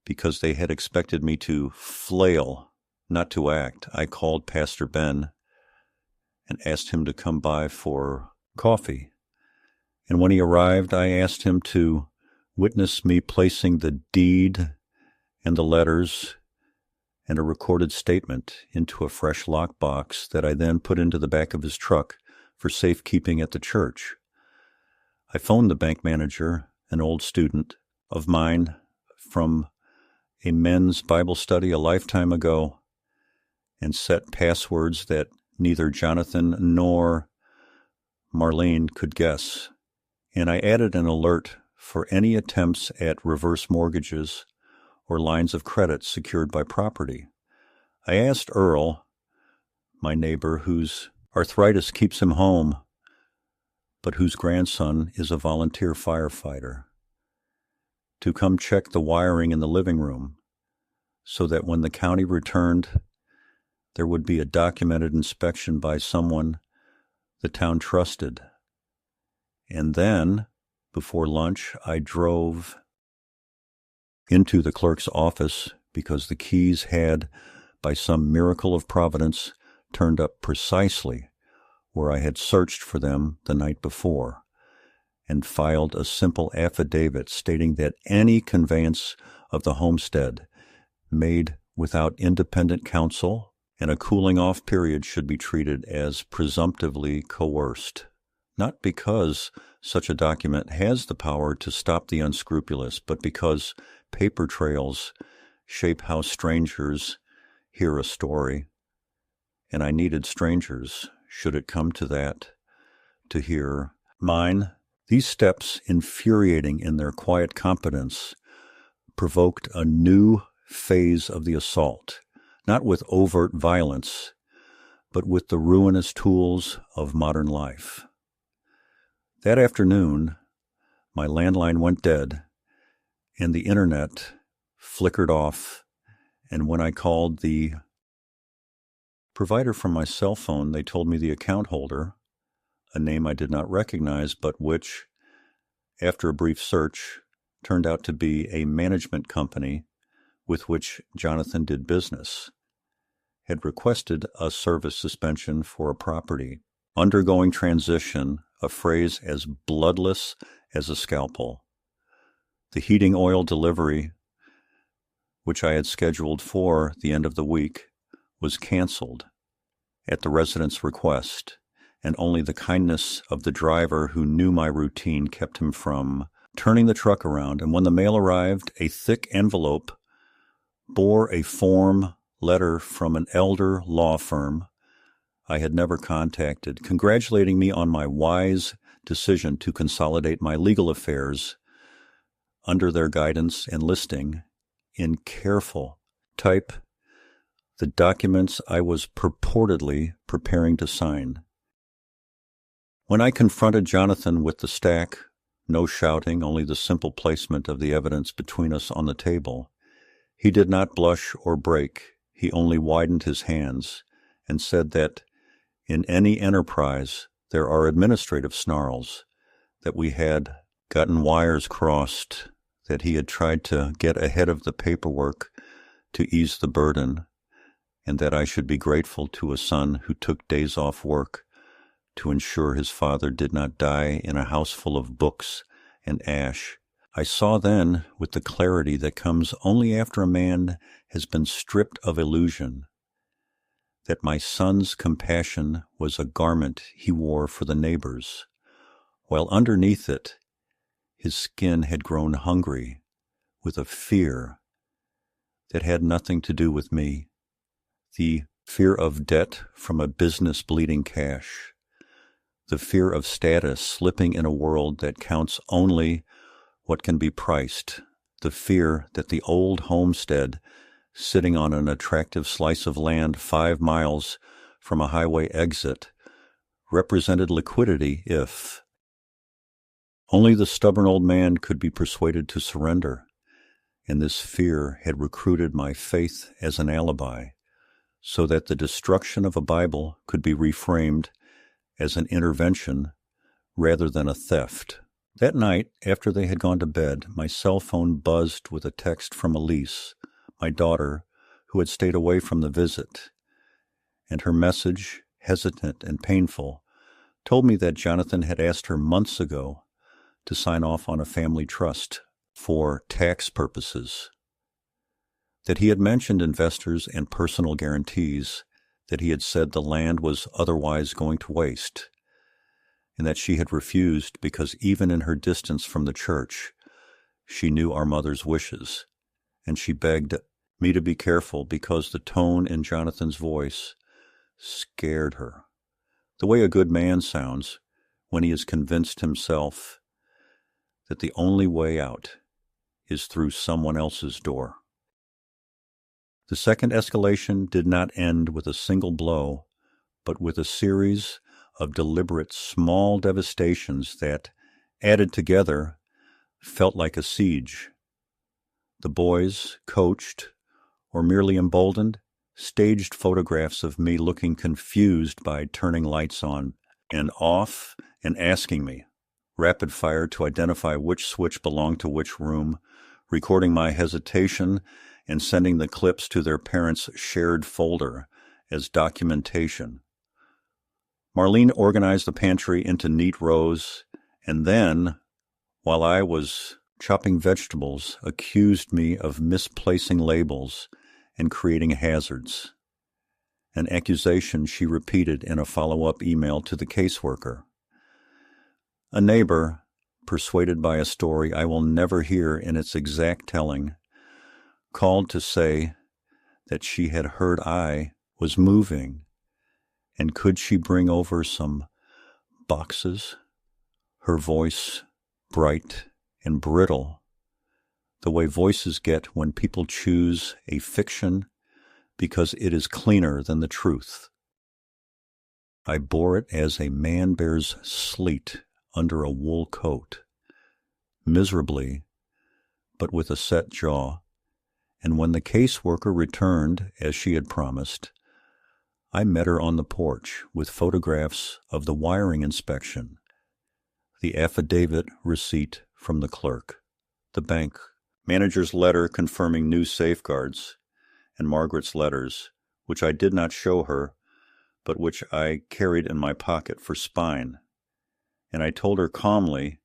because they had expected me to flail, not to act. I called Pastor Ben and asked him to come by for coffee. And when he arrived, I asked him to witness me placing the deed and the letters and a recorded statement into a fresh lockbox that I then put into the back of his truck for safekeeping at the church. I phoned the bank manager, an old student of mine from a men's Bible study a lifetime ago, and set passwords that neither Jonathan nor Marlene could guess. And I added an alert for any attempts at reverse mortgages or lines of credit secured by property. I asked Earl, my neighbor whose arthritis keeps him home, but whose grandson is a volunteer firefighter, to come check the wiring in the living room so that when the county returned, there would be a documented inspection by someone the town trusted. And then, before lunch, I drove into the clerk's office because the keys had, by some miracle of providence, turned up precisely where I had searched for them the night before, and filed a simple affidavit stating that any conveyance of the homestead made without independent counsel and a cooling-off period should be treated as presumptively coerced, not because such a document has the power to stop the unscrupulous, but because paper trails shape how strangers hear a story, and I needed strangers, should it come to that, to hear mine. These steps, infuriating in their quiet competence, provoked a new phase of the assault, not with overt violence, but with the ruinous tools of modern life. That afternoon, my landline went dead, and the internet flickered off. And when I called the provider from my cell phone, they told me the account holder, a name I did not recognize, but which, after a brief search, turned out to be a management company with which Jonathan did business, had requested a service suspension for a property undergoing transition, a phrase as bloodless as a scalpel. The heating oil delivery, which I had scheduled for the end of the week, was canceled at the resident's request, and only the kindness of the driver who knew my routine kept him from turning the truck around. And when the mail arrived, a thick envelope bore a form letter from an elder law firm I had never contacted, congratulating me on my wise decision to consolidate my legal affairs under their guidance and listing in careful type the documents I was purportedly preparing to sign. When I confronted Jonathan with the stack, no shouting, only the simple placement of the evidence between us on the table, he did not blush or break. He only widened his hands and said that in any enterprise there are administrative snarls, that we had gotten wires crossed, that he had tried to get ahead of the paperwork to ease the burden, and that I should be grateful to a son who took days off work to ensure his father did not die in a house full of books and ash. I saw then, with the clarity that comes only after a man has been stripped of illusion, that my son's compassion was a garment he wore for the neighbors, while underneath it his skin had grown hungry with a fear that had nothing to do with me, the fear of debt from a business bleeding cash, the fear of status slipping in a world that counts only what can be priced, the fear that the old homestead sitting on an attractive slice of land 5 miles from a highway exit represented liquidity if only the stubborn old man could be persuaded to surrender, and this fear had recruited my faith as an alibi, so that the destruction of a Bible could be reframed as an intervention rather than a theft. That night, after they had gone to bed, my cell phone buzzed with a text from Elise, my daughter, who had stayed away from the visit, and her message, hesitant and painful, told me that Jonathan had asked her months ago to sign off on a family trust for tax purposes, that he had mentioned investors and personal guarantees, that he had said the land was otherwise going to waste, and that she had refused because even in her distance from the church, she knew our mother's wishes, and she begged me to be careful because the tone in Jonathan's voice scared her, the way a good man sounds when he is convinced himself that the only way out is through someone else's door. The second escalation did not end with a single blow, but with a series of deliberate small devastations that, added together, felt like a siege. The boys, coached or merely emboldened, staged photographs of me looking confused by turning lights on and off and asking me, rapid fire, to identify which switch belonged to which room, recording my hesitation and sending the clips to their parents' shared folder as documentation. Marlene organized the pantry into neat rows, and then, while I was chopping vegetables, accused me of misplacing labels and creating hazards, an accusation she repeated in a follow-up email to the caseworker. A neighbor, persuaded by a story I will never hear in its exact telling, called to say that she had heard I was moving, and could she bring over some boxes, her voice bright and brittle, the way voices get when people choose a fiction because it is cleaner than the truth. I bore it as a man bears sleet under a wool coat, miserably, but with a set jaw. And when the caseworker returned, as she had promised, I met her on the porch with photographs of the wiring inspection, the affidavit receipt from the clerk, the bank manager's letter confirming new safeguards, and Margaret's letters, which I did not show her, but which I carried in my pocket for spine. And I told her calmly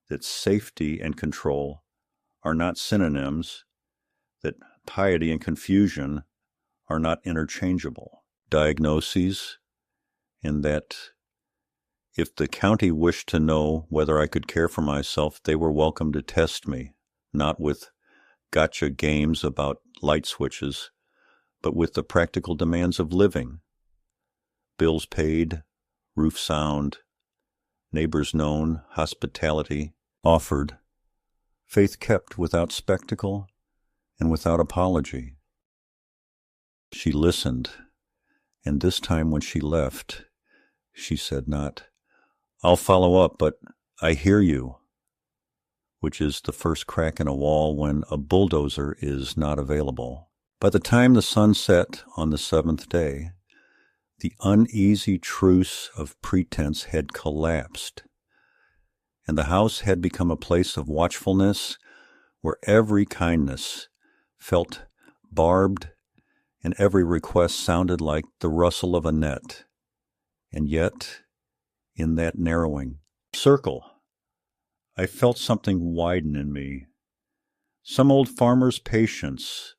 that safety and control are not synonyms, that piety and confusion are not interchangeable diagnoses, and that if the county wished to know whether I could care for myself, they were welcome to test me, not with gotcha games about light switches, but with the practical demands of living. Bills paid, roof sound, neighbors known, hospitality offered, faith kept without spectacle and without apology. She listened, and this time when she left, she said not, "I'll follow up, but I hear you," which is the first crack in a wall when a bulldozer is not available. By the time the sun set on the seventh day, the uneasy truce of pretense had collapsed, and the house had become a place of watchfulness where every kindness felt barbed and every request sounded like the rustle of a net. And yet, in that narrowing circle, I felt something widen in me. Some old farmer's patience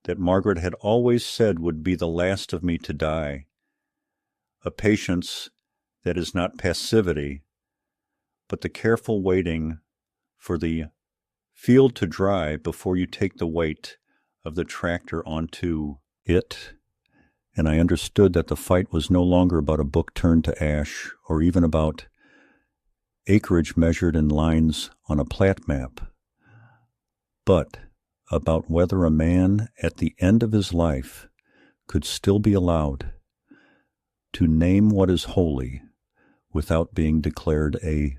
that Margaret had always said would be the last of me to die. A patience that is not passivity, but the careful waiting for the field to dry before you take the weight of the tractor onto it. And I understood that the fight was no longer about a book turned to ash, or even about acreage measured in lines on a plat map, but about whether a man at the end of his life could still be allowed to name what is holy without being declared a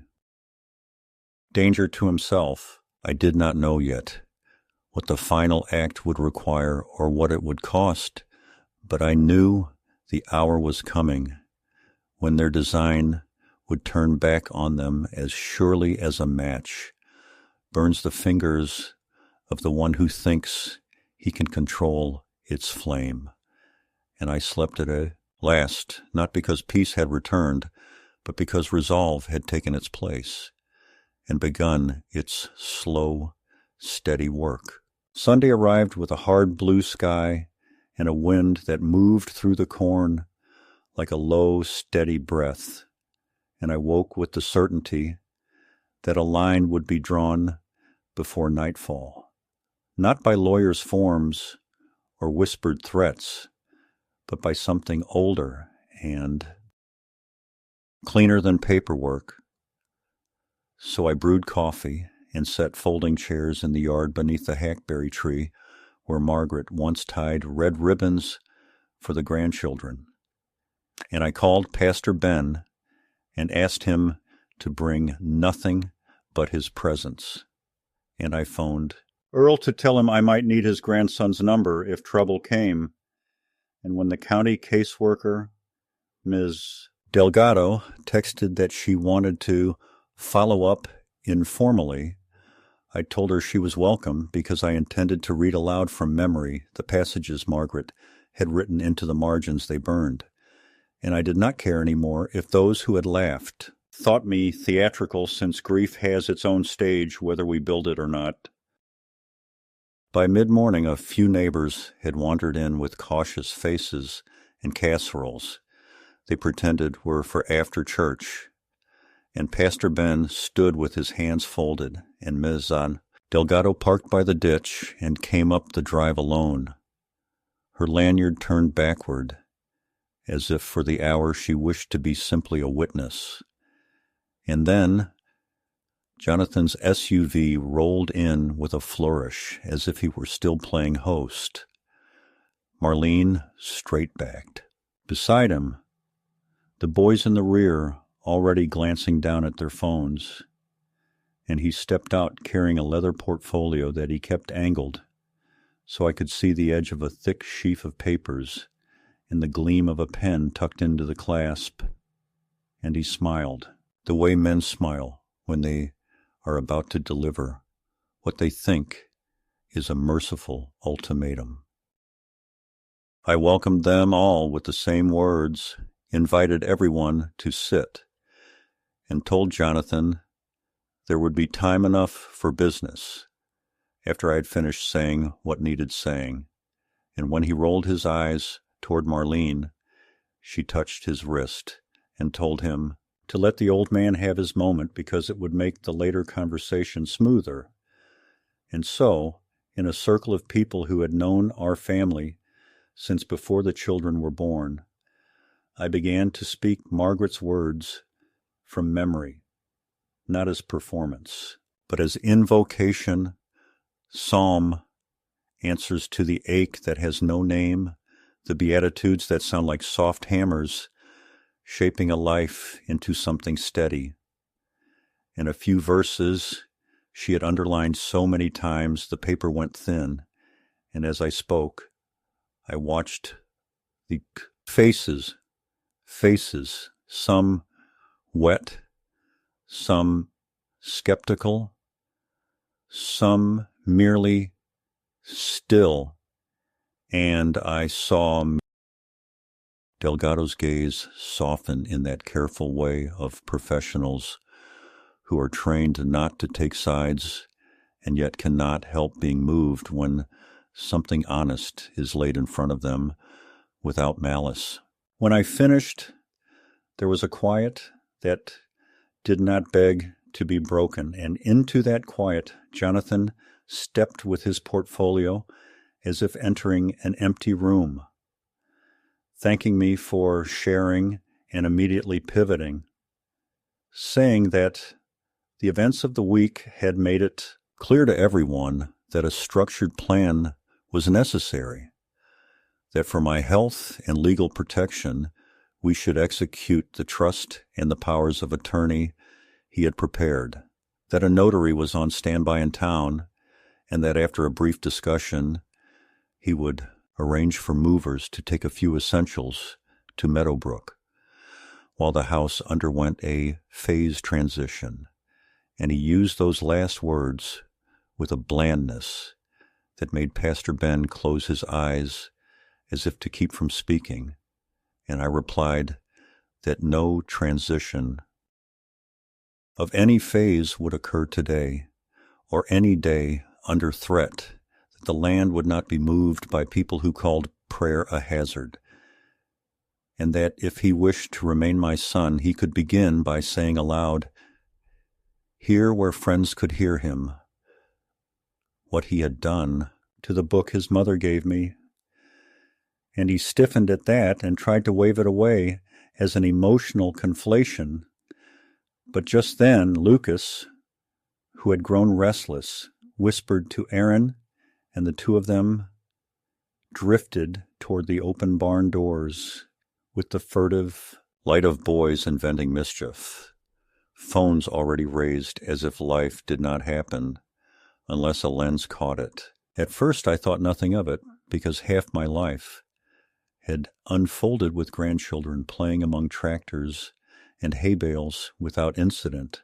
danger to himself. I did not know yet what the final act would require or what it would cost, but I knew the hour was coming when their design would turn back on them as surely as a match burns the fingers of the one who thinks he can control its flame. And I slept at last, not because peace had returned, but because resolve had taken its place and begun its slow, steady work. Sunday arrived with a hard blue sky and a wind that moved through the corn like a low, steady breath, and I woke with the certainty that a line would be drawn before nightfall, not by lawyers' forms or whispered threats, but by something older and cleaner than paperwork. So I brewed coffee and set folding chairs in the yard beneath the hackberry tree where Margaret once tied red ribbons for the grandchildren. And I called Pastor Ben and asked him to bring nothing but his presence. And I phoned Earl to tell him I might need his grandson's number if trouble came. And when the county caseworker, Ms. Delgado, texted that she wanted to follow up informally, I told her she was welcome because I intended to read aloud from memory the passages Margaret had written into the margins they burned. And I did not care any more if those who had laughed thought me theatrical, since grief has its own stage whether we build it or not. By mid-morning, a few neighbors had wandered in with cautious faces and casseroles they pretended were for after church, and Pastor Ben stood with his hands folded, and Ms. Delgado parked by the ditch and came up the drive alone, her lanyard turned backward, as if for the hour she wished to be simply a witness. And then Jonathan's SUV rolled in with a flourish, as if he were still playing host. Marlene straight-backed. Beside him, the boys in the rear already glancing down at their phones, and he stepped out carrying a leather portfolio that he kept angled so I could see the edge of a thick sheaf of papers and the gleam of a pen tucked into the clasp. And he smiled, the way men smile when they are about to deliver what they think is a merciful ultimatum. I welcomed them all with the same words, invited everyone to sit, and told Jonathan there would be time enough for business after I had finished saying what needed saying. And when he rolled his eyes toward Marlene, she touched his wrist and told him to let the old man have his moment because it would make the later conversation smoother. And so, in a circle of people who had known our family since before the children were born, I began to speak Margaret's words from memory, not as performance, but as invocation, psalm, answers to the ache that has no name, the beatitudes that sound like soft hammers, shaping a life into something steady. In a few verses she had underlined so many times the paper went thin, and as I spoke, I watched the faces, some wet, some skeptical, some merely still, and I saw Delgado's gaze soften in that careful way of professionals who are trained not to take sides and yet cannot help being moved when something honest is laid in front of them without malice. When I finished, there was a quiet that did not beg to be broken, and into that quiet Jonathan stepped with his portfolio as if entering an empty room, thanking me for sharing and immediately pivoting, saying that the events of the week had made it clear to everyone that a structured plan was necessary, that for my health and legal protection, we should execute the trust and the powers of attorney he had prepared, that a notary was on standby in town, and that after a brief discussion, he would arrange for movers to take a few essentials to Meadowbrook, while the house underwent a phase transition. And he used those last words with a blandness that made Pastor Ben close his eyes as if to keep from speaking, and I replied that no transition of any phase would occur today, or any day under threat, that the land would not be moved by people who called prayer a hazard, and that if he wished to remain my son, he could begin by saying aloud, here where friends could hear him, what he had done to the book his mother gave me. And he stiffened at that and tried to wave it away as an emotional conflation. But just then, Lucas, who had grown restless, whispered to Aaron, and the two of them drifted toward the open barn doors with the furtive light of boys inventing mischief, phones already raised as if life did not happen unless a lens caught it. At first I thought nothing of it, because half my life had unfolded with grandchildren playing among tractors and hay bales without incident.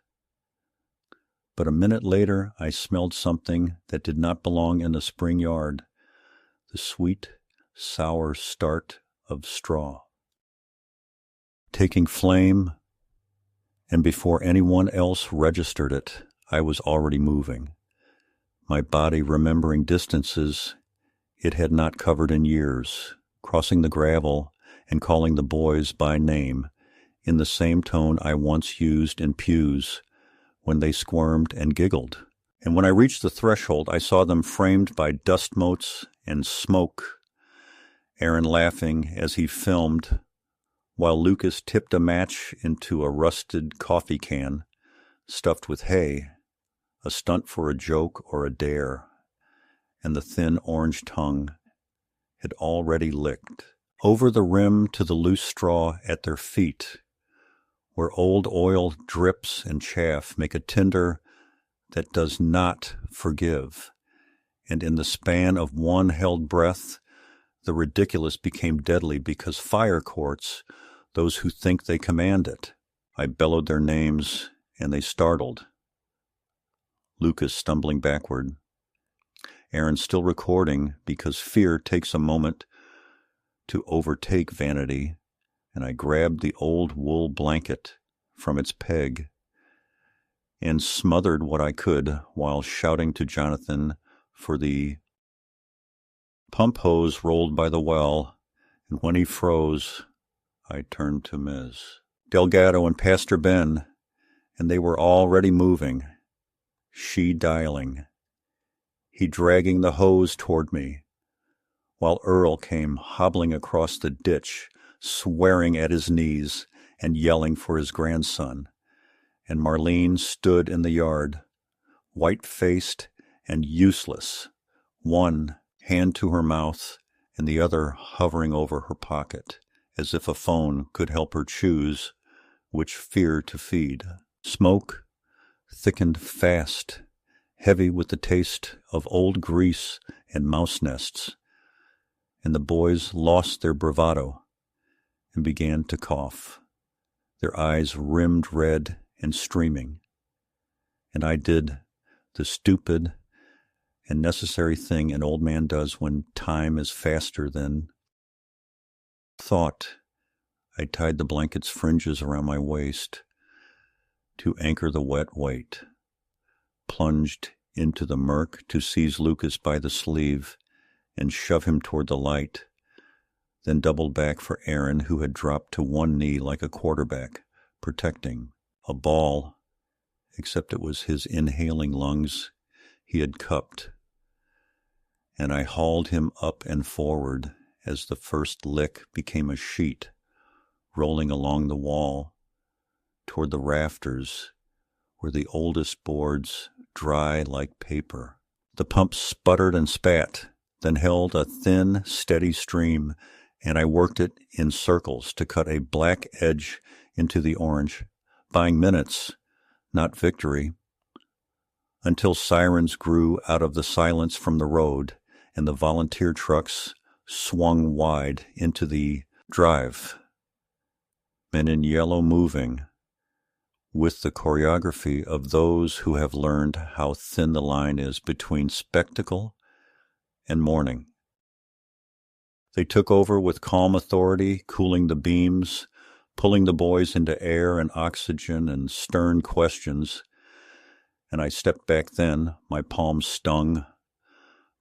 But a minute later I smelled something that did not belong in the spring yard, the sweet, sour start of straw taking flame, and before anyone else registered it, I was already moving, my body remembering distances it had not covered in years, crossing the gravel and calling the boys by name in the same tone I once used in pews when they squirmed and giggled. And when I reached the threshold, I saw them framed by dust motes and smoke, Aaron laughing as he filmed, while Lucas tipped a match into a rusted coffee can stuffed with hay, a stunt for a joke or a dare, and the thin orange tongue had already licked over the rim to the loose straw at their feet, where old oil drips and chaff make a tinder that does not forgive. And in the span of one held breath, the ridiculous became deadly because fire courts those who think they command it. I bellowed their names, and they startled. Lucas stumbling backward. Aaron still recording because fear takes a moment to overtake vanity, and I grabbed the old wool blanket from its peg and smothered what I could while shouting to Jonathan for the pump hose rolled by the well, and when he froze, I turned to Ms. Delgado and Pastor Ben, and they were already moving, she dialing, he dragging the hose toward me, while Earl came hobbling across the ditch, swearing at his knees and yelling for his grandson, and Marlene stood in the yard, white-faced and useless, one hand to her mouth and the other hovering over her pocket, as if a phone could help her choose which fear to feed. Smoke thickened fast, heavy with the taste of old grease and mouse nests, and the boys lost their bravado and began to cough, their eyes rimmed red and streaming. And I did the stupid and necessary thing an old man does when time is faster than thought. I tied the blanket's fringes around my waist to anchor the wet weight, plunged into the murk to seize Lucas by the sleeve and shove him toward the light, then doubled back for Aaron, who had dropped to one knee like a quarterback, protecting a ball, except it was his inhaling lungs he had cupped, and I hauled him up and forward as the first lick became a sheet, rolling along the wall toward the rafters where the oldest boards dry like paper. The pump sputtered and spat, then held a thin, steady stream, and I worked it in circles to cut a black edge into the orange, buying minutes, not victory, until sirens grew out of the silence from the road and the volunteer trucks swung wide into the drive. Men in yellow moving, with the choreography of those who have learned how thin the line is between spectacle and mourning. They took over with calm authority, cooling the beams, pulling the boys into air and oxygen and stern questions, and I stepped back then, my palms stung,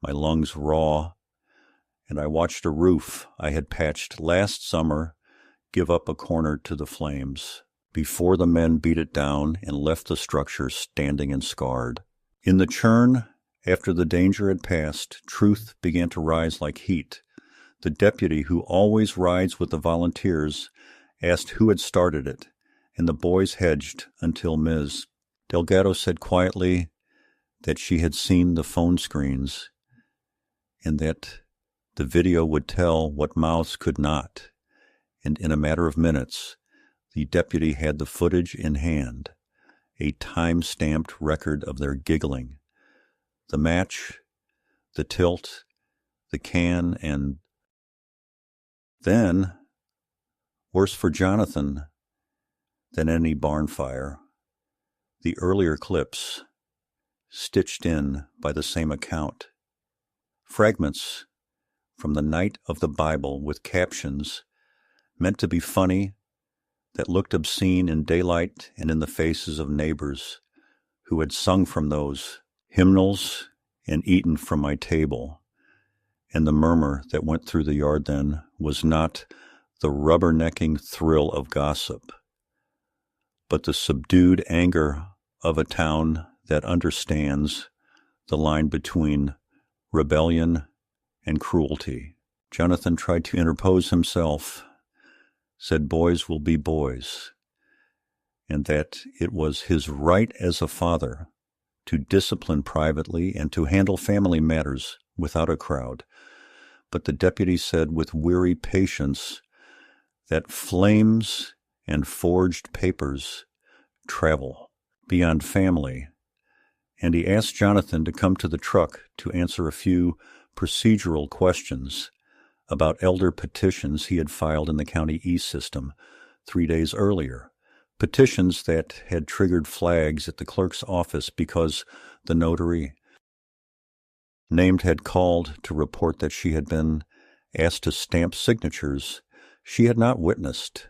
my lungs raw, and I watched a roof I had patched last summer give up a corner to the flames, before the men beat it down and left the structure standing and scarred. In the churn, after the danger had passed, truth began to rise like heat. The deputy, who always rides with the volunteers, asked who had started it, and the boys hedged until Ms. Delgado said quietly that she had seen the phone screens and that the video would tell what mouths could not, and in a matter of minutes, the deputy had the footage in hand, a time-stamped record of their giggling, the match, the tilt, the can, and then, worse for Jonathan than any barn fire, the earlier clips, stitched in by the same account, fragments from the night of the Bible with captions meant to be funny that looked obscene in daylight and in the faces of neighbors who had sung from those hymnals and eaten from my table. And the murmur that went through the yard then was not the rubbernecking thrill of gossip, but the subdued anger of a town that understands the line between rebellion and cruelty. Jonathan tried to interpose himself, said boys will be boys, and that it was his right as a father to discipline privately and to handle family matters without a crowd. But the deputy said with weary patience that flames and forged papers travel beyond family and he asked Jonathan to come to the truck to answer a few procedural questions about elder petitions he had filed in the county e-system 3 days earlier, petitions that had triggered flags at the clerk's office because the notary named had called to report that she had been asked to stamp signatures she had not witnessed,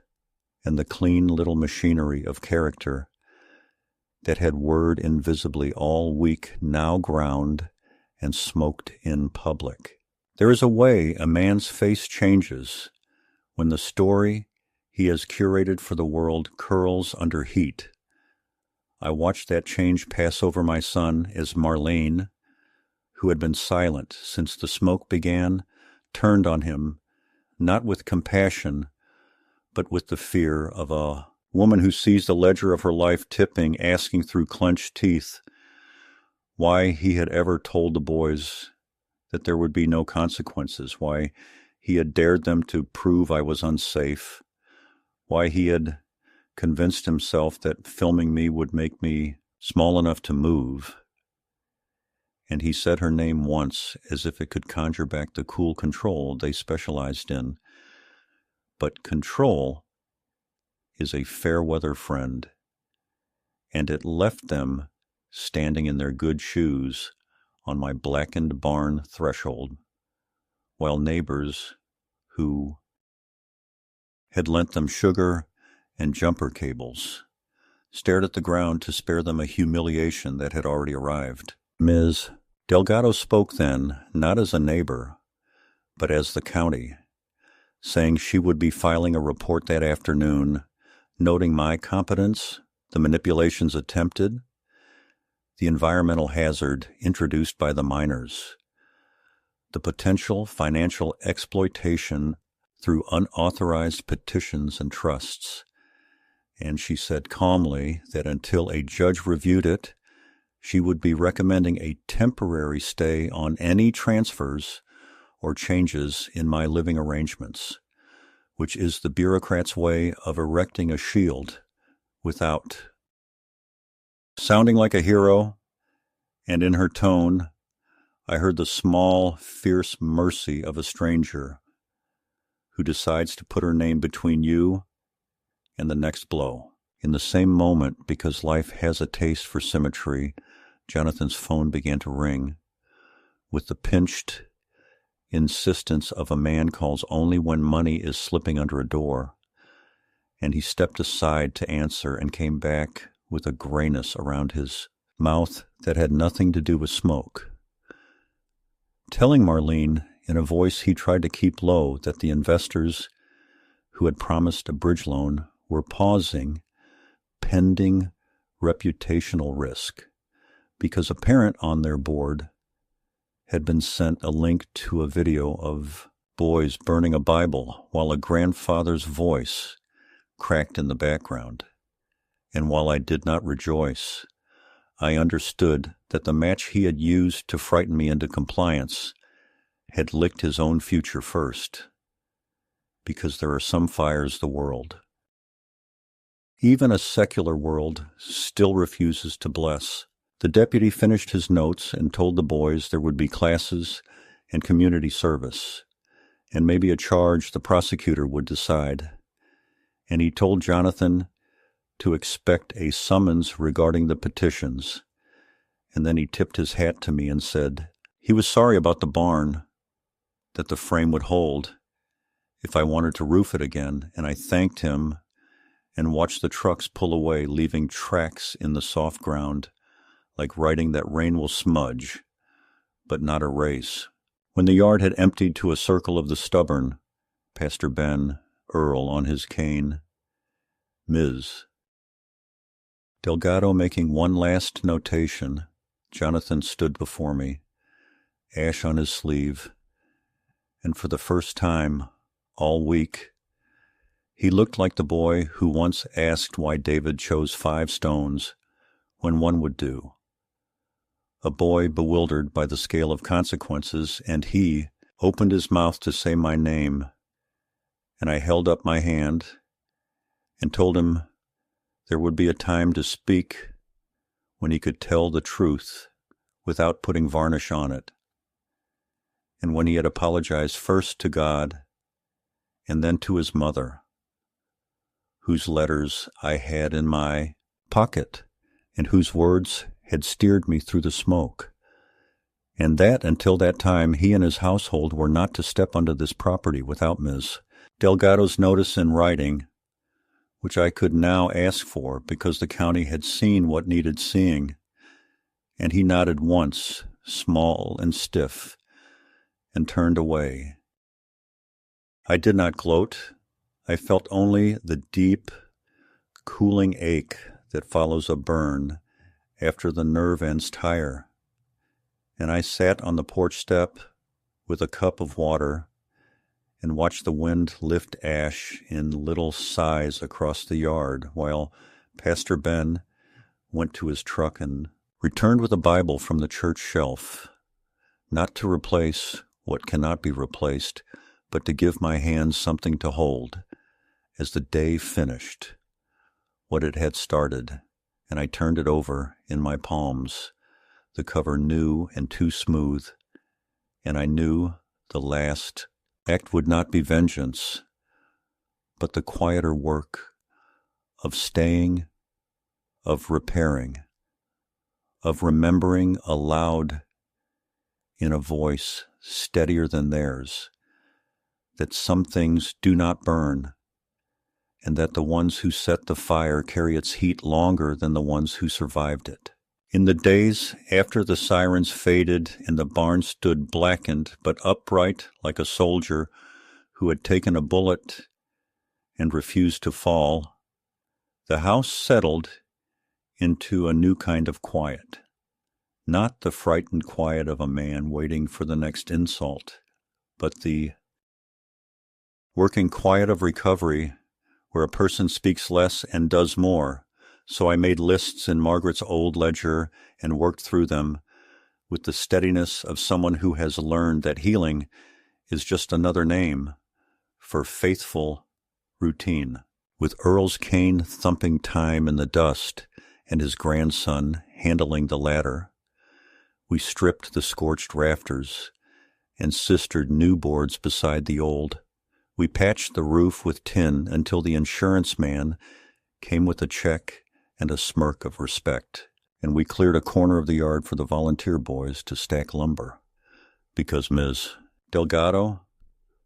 and the clean little machinery of character that had whirred invisibly all week now ground and smoked in public. There is a way a man's face changes when the story he has curated for the world curls under heat. I watched that change pass over my son as Marlene, who had been silent since the smoke began, turned on him, not with compassion, but with the fear of a woman who sees the ledger of her life tipping, asking through clenched teeth why he had ever told the boys that there would be no consequences, why he had dared them to prove I was unsafe, why he had convinced himself that filming me would make me small enough to move. And he said her name once as if it could conjure back the cool control they specialized in. But control is a fair-weather friend, and it left them standing in their good shoes on my blackened barn threshold, while neighbors who had lent them sugar and jumper cables stared at the ground to spare them a humiliation that had already arrived. Ms. Delgado spoke then, not as a neighbor, but as the county, saying she would be filing a report that afternoon, noting my competence, the manipulations attempted, the environmental hazard introduced by the miners, the potential financial exploitation through unauthorized petitions and trusts. And she said calmly that until a judge reviewed it, she would be recommending a temporary stay on any transfers or changes in my living arrangements, which is the bureaucrat's way of erecting a shield without. Sounding like a hero, and in her tone, I heard the small, fierce mercy of a stranger who decides to put her name between you and the next blow. In the same moment, because life has a taste for symmetry, Jonathan's phone began to ring with the pinched insistence of a man calls only when money is slipping under a door, and he stepped aside to answer and came back with a grayness around his mouth that had nothing to do with smoke, telling Marlene in a voice he tried to keep low that the investors who had promised a bridge loan were pausing pending reputational risk because a parent on their board had been sent a link to a video of boys burning a Bible while a grandfather's voice cracked in the background. And while I did not rejoice, I understood that the match he had used to frighten me into compliance had licked his own future first, because there are some fires the world, even a secular world, still refuses to bless. The deputy finished his notes and told the boys there would be classes and community service, and maybe a charge the prosecutor would decide. And he told Jonathan to expect a summons regarding the petitions, and then he tipped his hat to me and said he was sorry about the barn, that the frame would hold if I wanted to roof it again, and I thanked him and watched the trucks pull away, leaving tracks in the soft ground, like writing that rain will smudge, but not erase. When the yard had emptied to a circle of the stubborn, Pastor Ben Earl on his cane, Ms. Delgado making one last notation, Jonathan stood before me, ash on his sleeve, and for the first time all week, he looked like the boy who once asked why David chose 5 stones when one would do. A boy bewildered by the scale of consequences, and he opened his mouth to say my name, and I held up my hand and told him there would be a time to speak when he could tell the truth without putting varnish on it, and when he had apologized first to God and then to his mother, whose letters I had in my pocket and whose words had steered me through the smoke, and that until that time he and his household were not to step onto this property without Ms. Delgado's notice in writing, which I could now ask for because the county had seen what needed seeing, and he nodded once, small and stiff, and turned away. I did not gloat. I felt only the deep, cooling ache that follows a burn after the nerve ends tire, and I sat on the porch step with a cup of water and watched the wind lift ash in little sighs across the yard while Pastor Ben went to his truck and returned with a Bible from the church shelf, not to replace what cannot be replaced, but to give my hands something to hold as the day finished what it had started, and I turned it over in my palms, the cover new and too smooth, and I knew the last act would not be vengeance, but the quieter work of staying, of repairing, of remembering aloud in a voice steadier than theirs that some things do not burn, and that the ones who set the fire carry its heat longer than the ones who survived it. In the days after the sirens faded and the barn stood blackened but upright like a soldier who had taken a bullet and refused to fall, the house settled into a new kind of quiet, not the frightened quiet of a man waiting for the next insult, but the working quiet of recovery where a person speaks less and does more. So I made lists in Margaret's old ledger and worked through them with the steadiness of someone who has learned that healing is just another name for faithful routine. With Earl's cane thumping time in the dust and his grandson handling the ladder, we stripped the scorched rafters and sistered new boards beside the old. We patched the roof with tin until the insurance man came with a check and a smirk of respect, and we cleared a corner of the yard for the volunteer boys to stack lumber, because Ms. Delgado,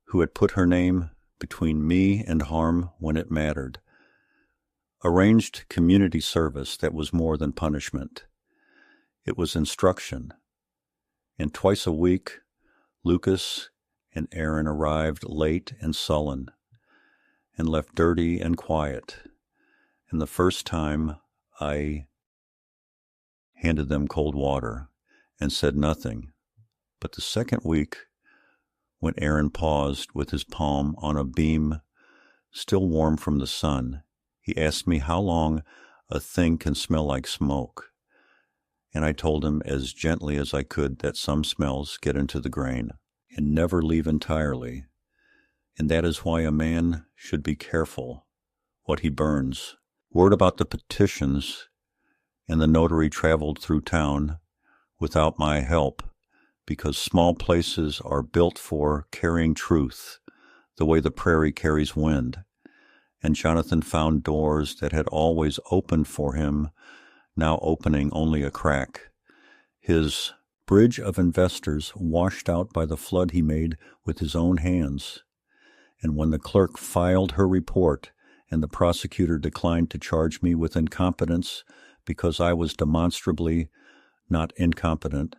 who had put her name between me and harm when it mattered, arranged community service that was more than punishment. It was instruction, and twice a week Lucas and Aaron arrived late and sullen, and left dirty and quiet, and the first time I handed them cold water and said nothing, but the second week, when Aaron paused with his palm on a beam still warm from the sun, he asked me how long a thing can smell like smoke, and I told him as gently as I could that some smells get into the grain and never leave entirely, and that is why a man should be careful what he burns. Word about the petitions and the notary traveled through town without my help, because small places are built for carrying truth the way the prairie carries wind, and Jonathan found doors that had always opened for him now opening only a crack. His bridge of investors washed out by the flood he made with his own hands, and when the clerk filed her report and the prosecutor declined to charge me with incompetence because I was demonstrably not incompetent,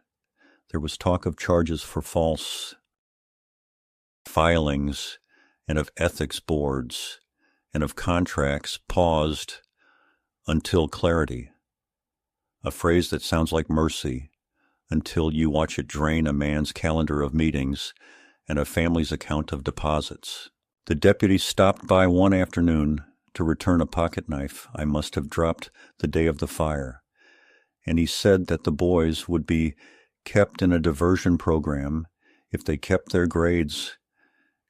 there was talk of charges for false filings and of ethics boards and of contracts paused until clarity, a phrase that sounds like mercy until you watch it drain a man's calendar of meetings and a family's account of deposits. The deputy stopped by one afternoon to return a pocket knife I must have dropped the day of the fire, and he said that the boys would be kept in a diversion program if they kept their grades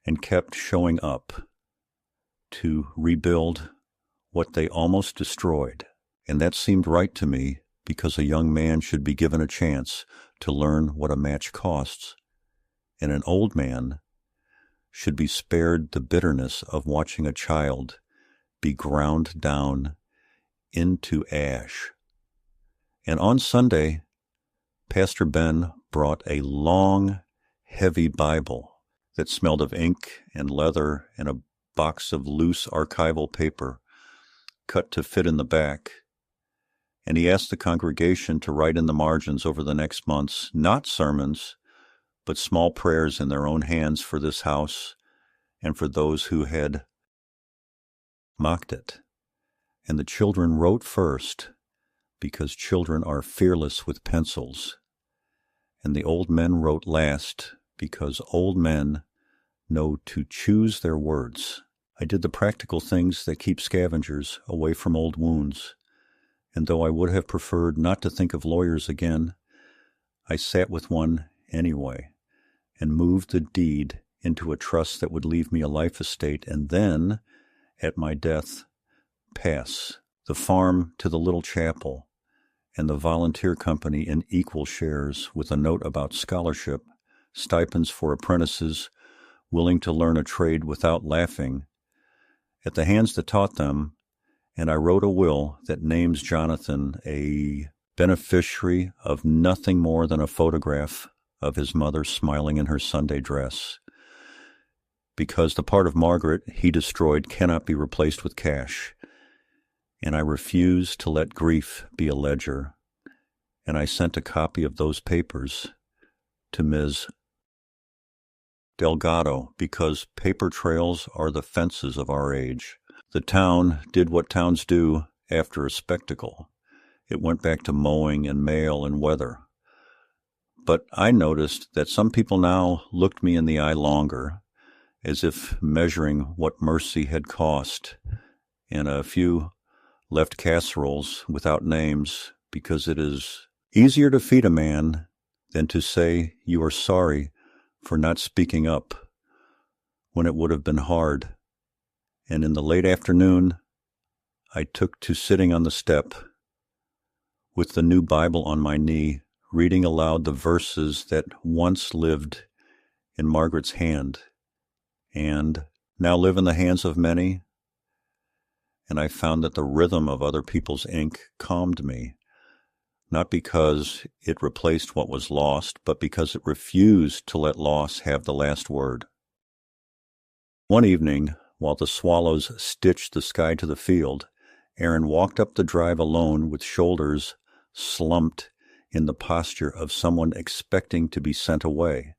and kept showing up to rebuild what they almost destroyed. And that seemed right to me because a young man should be given a chance to learn what a match costs, and an old man should be spared the bitterness of watching a child be ground down into ash. And on Sunday, Pastor Ben brought a long, heavy Bible that smelled of ink and leather and a box of loose archival paper cut to fit in the back. And he asked the congregation to write in the margins over the next months, not sermons, but small prayers in their own hands for this house and for those who had mocked it. And the children wrote first, because children are fearless with pencils. And the old men wrote last, because old men know to choose their words. I did the practical things that keep scavengers away from old wounds. And though I would have preferred not to think of lawyers again, I sat with one anyway and moved the deed into a trust that would leave me a life estate and then, at my death, pass the farm to the little chapel and the volunteer company in equal shares, with a note about scholarship, stipends for apprentices willing to learn a trade without laughing at the hands that taught them. And I wrote a will that names Jonathan a beneficiary of nothing more than a photograph of his mother smiling in her Sunday dress, because the part of Margaret he destroyed cannot be replaced with cash. And I refuse to let grief be a ledger. And I sent a copy of those papers to Ms. Delgado, because paper trails are the fences of our age. The town did what towns do after a spectacle. It went back to mowing and mail and weather. But I noticed that some people now looked me in the eye longer, as if measuring what mercy had cost, and a few left casseroles without names, because it is easier to feed a man than to say you are sorry for not speaking up when it would have been hard. And in the late afternoon, I took to sitting on the step with the new Bible on my knee, reading aloud the verses that once lived in Margaret's hand and now live in the hands of many. And I found that the rhythm of other people's ink calmed me, not because it replaced what was lost, but because it refused to let loss have the last word. One evening, while the swallows stitched the sky to the field, Aaron walked up the drive alone with shoulders slumped in the posture of someone expecting to be sent away,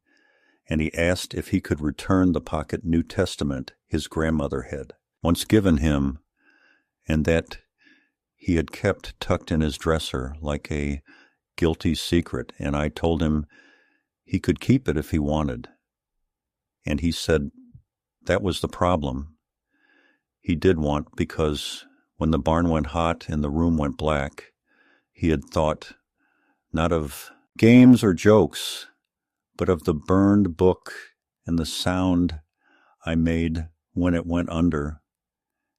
and he asked if he could return the pocket New Testament his grandmother had once given him, and that he had kept tucked in his dresser like a guilty secret. And I told him he could keep it if he wanted. And he said that was the problem. He did want, because when the barn went hot and the room went black, he had thought not of games or jokes, but of the burned book and the sound I made when it went under.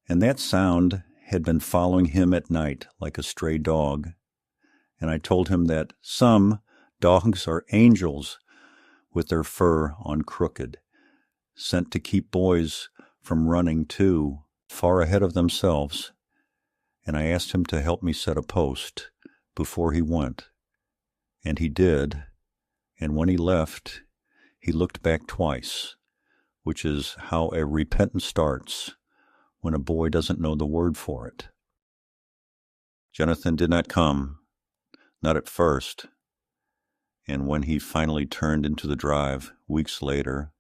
And that sound had been following him at night like a stray dog. And I told him that some dogs are angels with their fur on crooked, sent to keep boys from running too far ahead of themselves. And I asked him to help me set a post before he went. And he did. And when he left, he looked back twice, which is how a repentance starts when a boy doesn't know the word for it. Jonathan did not come, not at first. And when he finally turned into the drive weeks later,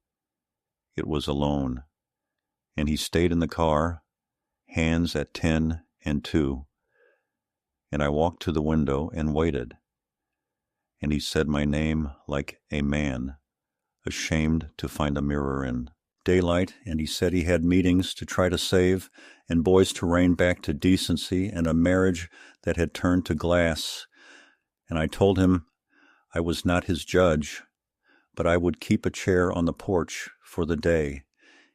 it was alone. And he stayed in the car, hands at 10 and 2. And I walked to the window and waited. And he said my name like a man, ashamed to find a mirror in daylight. And he said he had meetings to try to save, and boys to rein back to decency, and a marriage that had turned to glass. And I told him I was not his judge, but I would keep a chair on the porch for the day.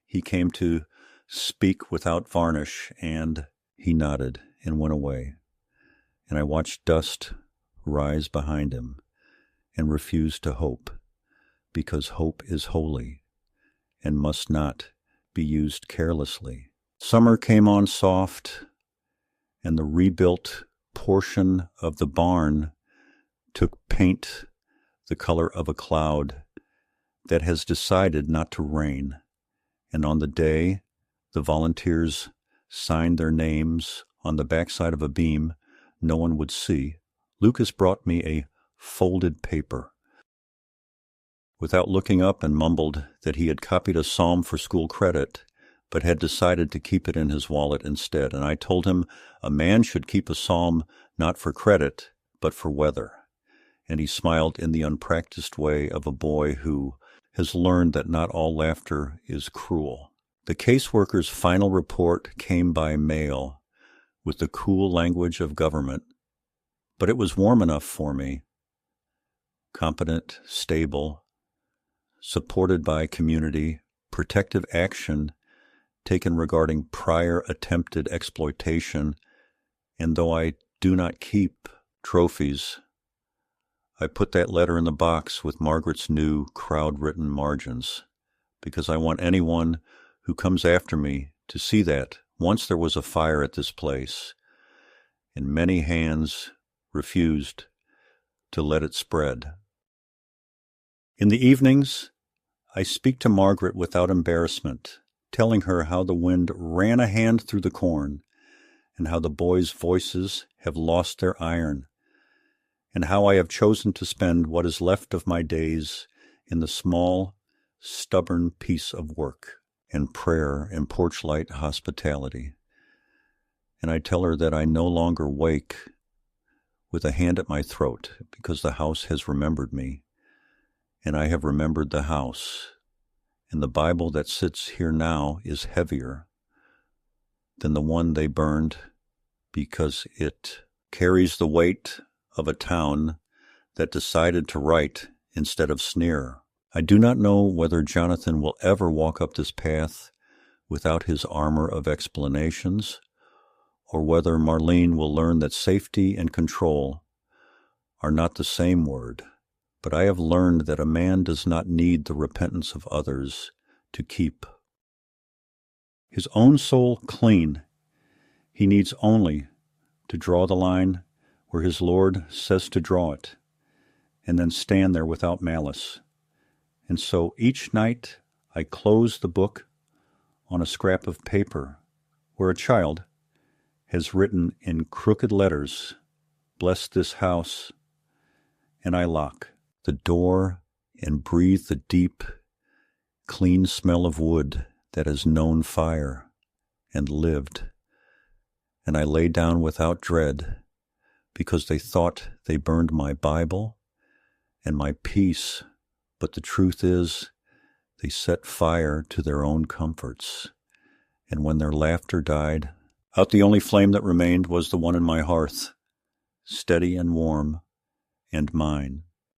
He came to speak without varnish, and he nodded and went away. And I watched dust rise behind him and refuse to hope, because hope is holy and must not be used carelessly. Summer came on soft, and the rebuilt portion of the barn took paint the color of a cloud that has decided not to rain. And on the day the volunteers signed their names on the backside of a beam no one would see, Lucas brought me a folded paper. Without looking up, and mumbled that he had copied a psalm for school credit, but had decided to keep it in his wallet instead. And I told him a man should keep a psalm not for credit, but for weather. And he smiled in the unpracticed way of a boy who has learned that not all laughter is cruel. The caseworker's final report came by mail with the cool language of government, but it was warm enough for me. Competent, stable, supported by community, protective action taken regarding prior attempted exploitation, and though I do not keep trophies, I put that letter in the box with Margaret's new crowd-written margins, because I want anyone who comes after me to see that once there was a fire at this place, and many hands refused to let it spread. In the evenings, I speak to Margaret without embarrassment, telling her how the wind ran a hand through the corn, and how the boys' voices have lost their iron, and how I have chosen to spend what is left of my days in the small, stubborn piece of work and prayer and porch-light hospitality. And I tell her that I no longer wake with a hand at my throat, because the house has remembered me, and I have remembered the house. And the Bible that sits here now is heavier than the one they burned, because it carries the weight of a town that decided to write instead of sneer. I do not know whether Jonathan will ever walk up this path without his armor of explanations, or whether Marlene will learn that safety and control are not the same word. But I have learned that a man does not need the repentance of others to keep his own soul clean. He needs only to draw the line where his Lord says to draw it, and then stand there without malice. And so each night I close the book on a scrap of paper where a child has written in crooked letters, "Bless this house," and I lock the door and breathe the deep, clean smell of wood that has known fire and lived. And I lay down without dread, because they thought they burned my Bible and my peace, but the truth is they set fire to their own comforts. And when their laughter died out, the only flame that remained was the one in my hearth, steady and warm, and mine.